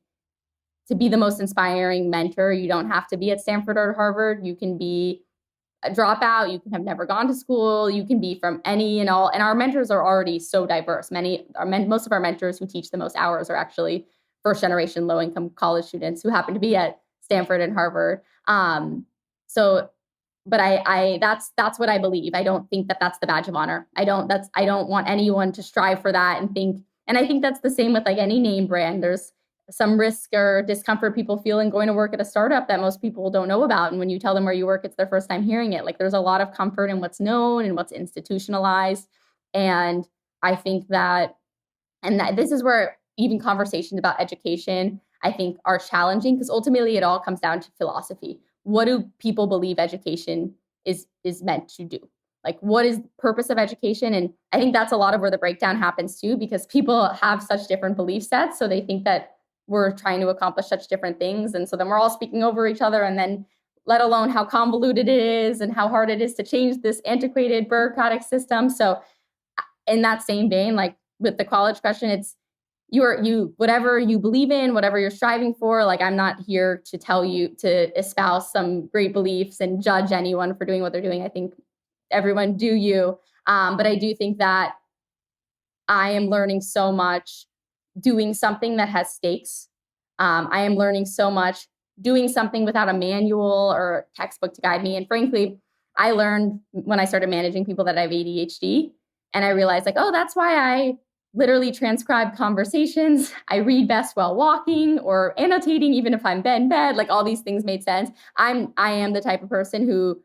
to be the most inspiring mentor, you don't have to be at Stanford or Harvard. You can be a dropout. You can have never gone to school. You can be from any and all. And our mentors are already so diverse. Most of our mentors who teach the most hours are actually first generation low income college students who happen to be at Stanford and Harvard. But that's what I believe. I don't think that that's the badge of honor. I don't want anyone to strive for that and think. And I think that's the same with like any name brand. There's some risk or discomfort people feel in going to work at a startup that most people don't know about. And when you tell them where you work, it's their first time hearing it. Like, there's a lot of comfort in what's known and what's institutionalized. And I think that this is where even conversations about education, I think, are challenging, because ultimately it all comes down to philosophy. What do people believe education is meant to do? Like, what is the purpose of education? And I think that's a lot of where the breakdown happens too, because people have such different belief sets. So they think that we're trying to accomplish such different things. And so then we're all speaking over each other, and then let alone how convoluted it is and how hard it is to change this antiquated bureaucratic system. So in that same vein, like with the college question, it's you whatever you believe in, whatever you're striving for. Like, I'm not here to tell you to espouse some great beliefs and judge anyone for doing what they're doing. I think everyone do you. But I do think that I am learning so much doing something that has stakes. I am learning so much doing something without a manual or textbook to guide me. And frankly, I learned when I started managing people that I have ADHD. And I realized, like, oh, that's why I literally transcribe conversations. I read best while walking or annotating, even if I'm in bed. Like, all these things made sense. I am the type of person who,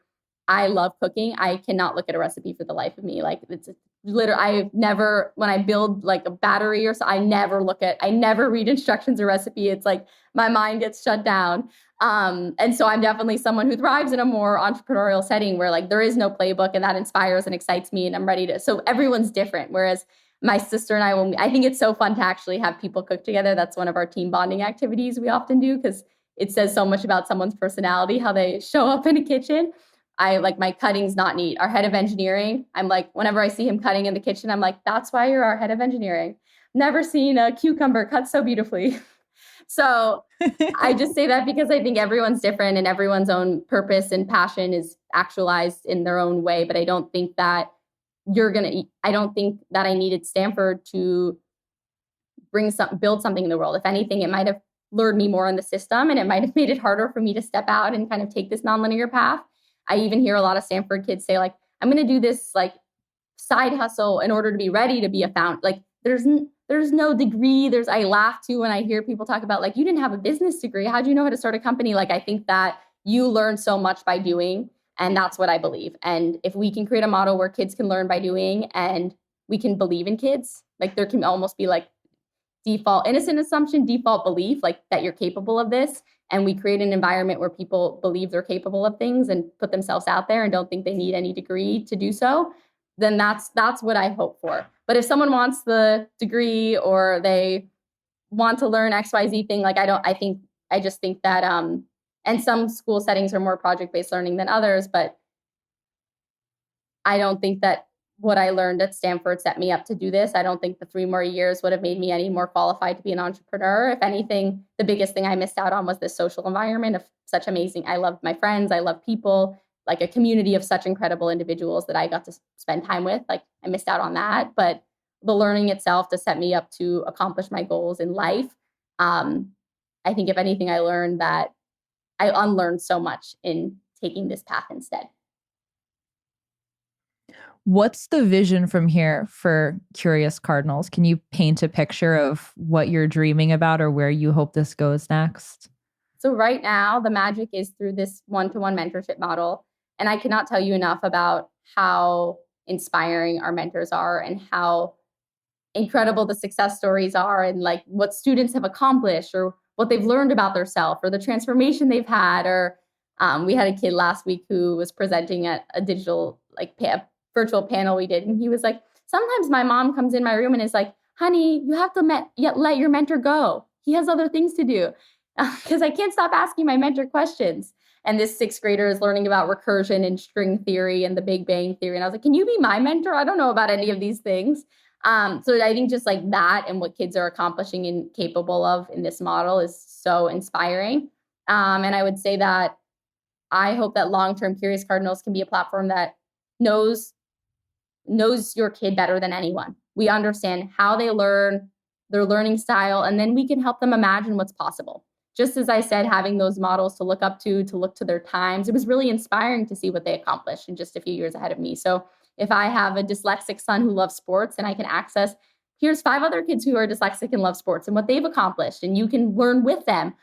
I love cooking. I cannot look at a recipe for the life of me. Like, it's literally, I never, when I build like a battery or so, I never read instructions or recipe. It's like my mind gets shut down. And so I'm definitely someone who thrives in a more entrepreneurial setting where like there is no playbook, and that inspires and excites me, and I'm ready to, so everyone's different. Whereas my sister and I think it's so fun to actually have people cook together. That's one of our team bonding activities we often do, because it says so much about someone's personality, how they show up in a kitchen. I like, my cutting's not neat. Our head of engineering, I'm like, whenever I see him cutting in the kitchen, I'm like, that's why you're our head of engineering. Never seen a cucumber cut so beautifully. So I just say that because I think everyone's different and everyone's own purpose and passion is actualized in their own way. But I don't think that I don't think that I needed Stanford to build something in the world. If anything, it might have lured me more in the system, and it might have made it harder for me to step out and kind of take this nonlinear path. I even hear a lot of Stanford kids say, like, I'm going to do this like side hustle in order to be ready to be a founder. Like, there's no degree. I laugh too when I hear people talk about, like, you didn't have a business degree. How do you know how to start a company? Like, I think that you learn so much by doing, and that's what I believe. And if we can create a model where kids can learn by doing, and we can believe in kids, like, there can almost be like default innocent assumption, default belief, like that you're capable of this. And we create an environment where people believe they're capable of things and put themselves out there and don't think they need any degree to do so, then that's what I hope for. But if someone wants the degree or they want to learn XYZ thing, like, I just think that, and some school settings are more project-based learning than others, but I don't think that what I learned at Stanford set me up to do this. I don't think the 3 more years would have made me any more qualified to be an entrepreneur. If anything, the biggest thing I missed out on was this social environment of such amazing, I love my friends, I love people, like a community of such incredible individuals that I got to spend time with. Like, I missed out on that, but the learning itself to set me up to accomplish my goals in life. I think if anything, I learned that I unlearned so much in taking this path instead. What's the vision from here for Curious Cardinals? Can you paint a picture of what you're dreaming about or where you hope this goes next? So right now, the magic is through this one-to-one mentorship model. And I cannot tell you enough about how inspiring our mentors are and how incredible the success stories are, and like what students have accomplished or what they've learned about themselves or the transformation they've had. Or we had a kid last week who was presenting at a digital, like, virtual panel we did. And he was like, sometimes my mom comes in my room and is like, honey, you have to let your mentor go. He has other things to do, because I can't stop asking my mentor questions. And this 6th grader is learning about recursion and string theory and the Big Bang theory. And I was like, can you be my mentor? I don't know about any of these things. So I think just like that and what kids are accomplishing and capable of in this model is so inspiring. And I would say that I hope that long-term Curious Cardinals can be a platform that knows your kid better than anyone. We understand how they learn, their learning style, and then we can help them imagine what's possible. Just as I said, having those models to look up to look to their times, it was really inspiring to see what they accomplished in just a few years ahead of me. So if I have a dyslexic son who loves sports and I can access, here's 5 other kids who are dyslexic and love sports and what they've accomplished, and you can learn with them.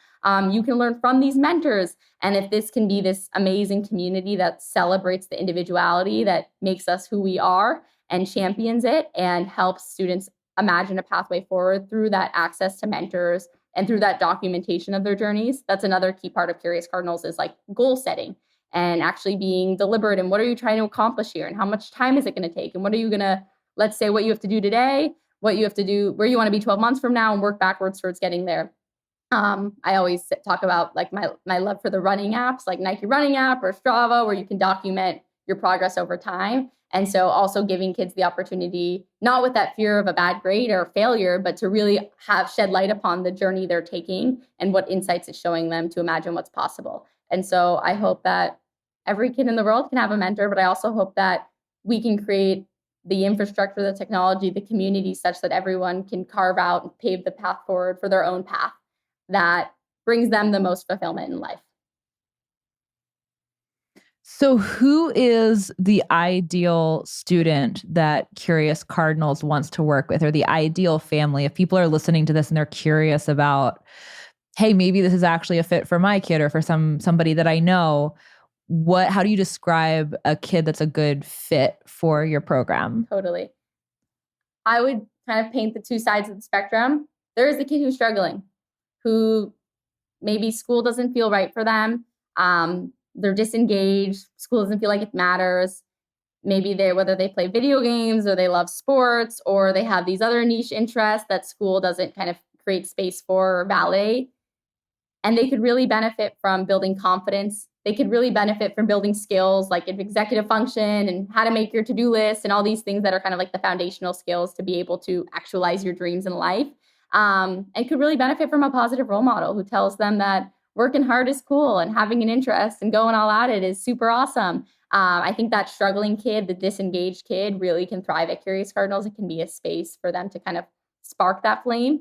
You can learn from these mentors. And if this can be this amazing community that celebrates the individuality that makes us who we are and champions it and helps students imagine a pathway forward through that access to mentors and through that documentation of their journeys, that's another key part of Curious Cardinals, is like goal setting and actually being deliberate. And what are you trying to accomplish here? And how much time is it going to take? And what are you going to, let's say what you have to do today, what you have to do, where you want to be 12 months from now, and work backwards towards getting there. I always talk about like my love for the running apps, like Nike running app or Strava, where you can document your progress over time. And so also giving kids the opportunity, not with that fear of a bad grade or failure, but to really have shed light upon the journey they're taking and what insights it's showing them to imagine what's possible. And so I hope that every kid in the world can have a mentor, but I also hope that we can create the infrastructure, the technology, the community such that everyone can carve out and pave the path forward for their own path that brings them the most fulfillment in life. So who is the ideal student that Curious Cardinals wants to work with, or the ideal family? If people are listening to this and they're curious about, hey, maybe this is actually a fit for my kid or for somebody that I know, how do you describe a kid that's a good fit for your program? Totally. I would kind of paint the two sides of the spectrum. There is the kid who's struggling, who maybe school doesn't feel right for them. They're disengaged. School doesn't feel like it matters. Maybe whether they play video games or they love sports or they have these other niche interests that school doesn't kind of create space for or validate. And they could really benefit from building confidence. They could really benefit from building skills like executive function and how to make your to-do list and all these things that are kind of like the foundational skills to be able to actualize your dreams in life. And could really benefit from a positive role model who tells them that working hard is cool and having an interest and going all at it is super awesome. I think that struggling kid, the disengaged kid, really can thrive at Curious Cardinals. It can be a space for them to kind of spark that flame.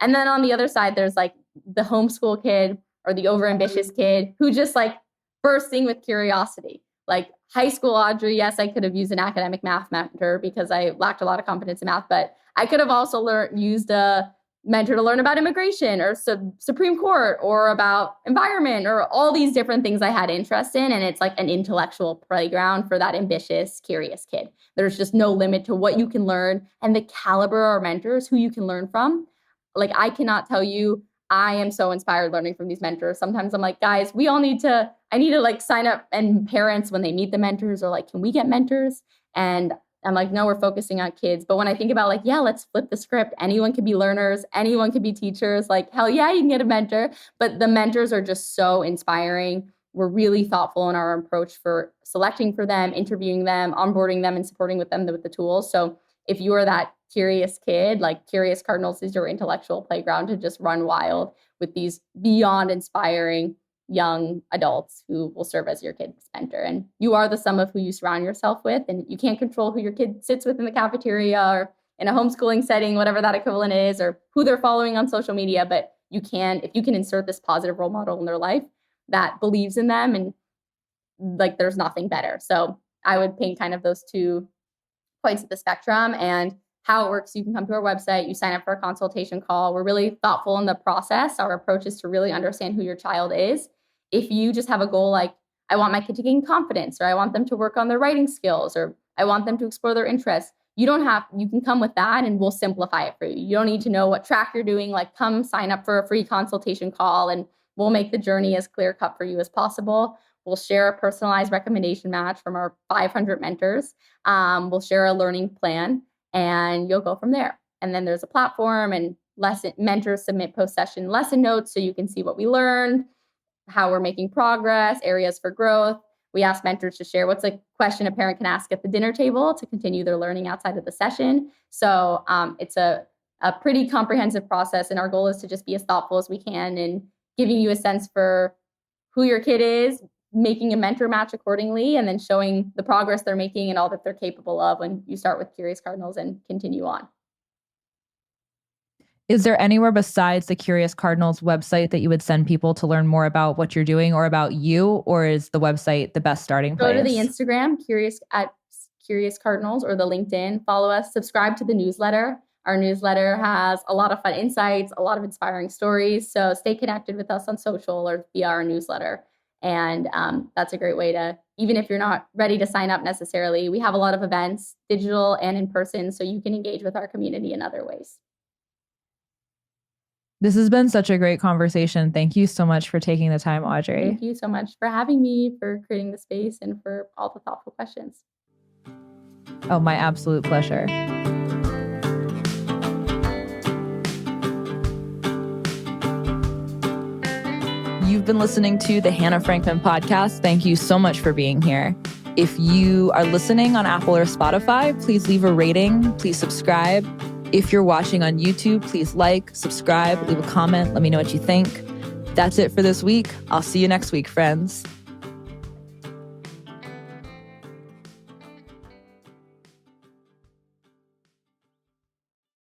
And then on the other side, there's like the homeschool kid or the overambitious kid who just like bursting with curiosity. Like high school Audrey, yes, I could have used an academic math mentor because I lacked a lot of confidence in math, but I could have also used a mentor to learn about immigration or Supreme Court or about environment or all these different things I had interest in. And it's like an intellectual playground for that ambitious, curious kid. There's just no limit to what you can learn and the caliber of mentors who you can learn from. Like I cannot tell you, I am so inspired learning from these mentors. Sometimes I'm like, guys, I need to like sign up, and parents when they meet the mentors are like, can we get mentors? And I'm like, no, we're focusing on kids. But when I think about like, yeah, let's flip the script. Anyone could be learners. Anyone could be teachers. Like, hell yeah, you can get a mentor. But the mentors are just so inspiring. We're really thoughtful in our approach for selecting for them, interviewing them, onboarding them, and supporting with them with the tools. So if you are that curious kid, like Curious Cardinals is your intellectual playground to just run wild with these beyond inspiring young adults who will serve as your kid's mentor. And you are the sum of who you surround yourself with. And you can't control who your kid sits with in the cafeteria or in a homeschooling setting, whatever that equivalent is, or who they're following on social media. But if you can insert this positive role model in their life that believes in them, and like there's nothing better. So I would paint kind of those two points of the spectrum. And how it works, you can come to our website, you sign up for a consultation call. We're really thoughtful in the process. Our approach is to really understand who your child is. If you just have a goal like, I want my kid to gain confidence, or I want them to work on their writing skills, or I want them to explore their interests, you can come with that and we'll simplify it for you. You don't need to know what track you're doing. Like come sign up for a free consultation call and we'll make the journey as clear cut for you as possible. We'll share a personalized recommendation match from our 500 mentors. We'll share a learning plan and you'll go from there. And then there's a platform and mentors submit post-session lesson notes so you can see what we learned, how we're making progress, areas for growth. We ask mentors to share what's a question a parent can ask at the dinner table to continue their learning outside of the session. So it's a pretty comprehensive process. And our goal is to just be as thoughtful as we can in giving you a sense for who your kid is, making a mentor match accordingly, and then showing the progress they're making and all that they're capable of when you start with Curious Cardinals and continue on. Is there anywhere besides the Curious Cardinals website that you would send people to learn more about what you're doing or about you, or is the website the best starting place? Go to the Instagram, Curious Cardinals, or the LinkedIn. Follow us, subscribe to the newsletter. Our newsletter has a lot of fun insights, a lot of inspiring stories. So stay connected with us on social or via our newsletter. And that's a great way to, even if you're not ready to sign up necessarily, we have a lot of events, digital and in person, so you can engage with our community in other ways. This has been such a great conversation. Thank you so much for taking the time, Audrey. Thank you so much for having me, for creating the space, and for all the thoughtful questions. Oh, my absolute pleasure. You've been listening to the Hannah Frankman podcast. Thank you so much for being here. If you are listening on Apple or Spotify, please leave a rating. Please subscribe. If you're watching on YouTube, please like, subscribe, leave a comment. Let me know what you think. That's it for this week. I'll see you next week, friends.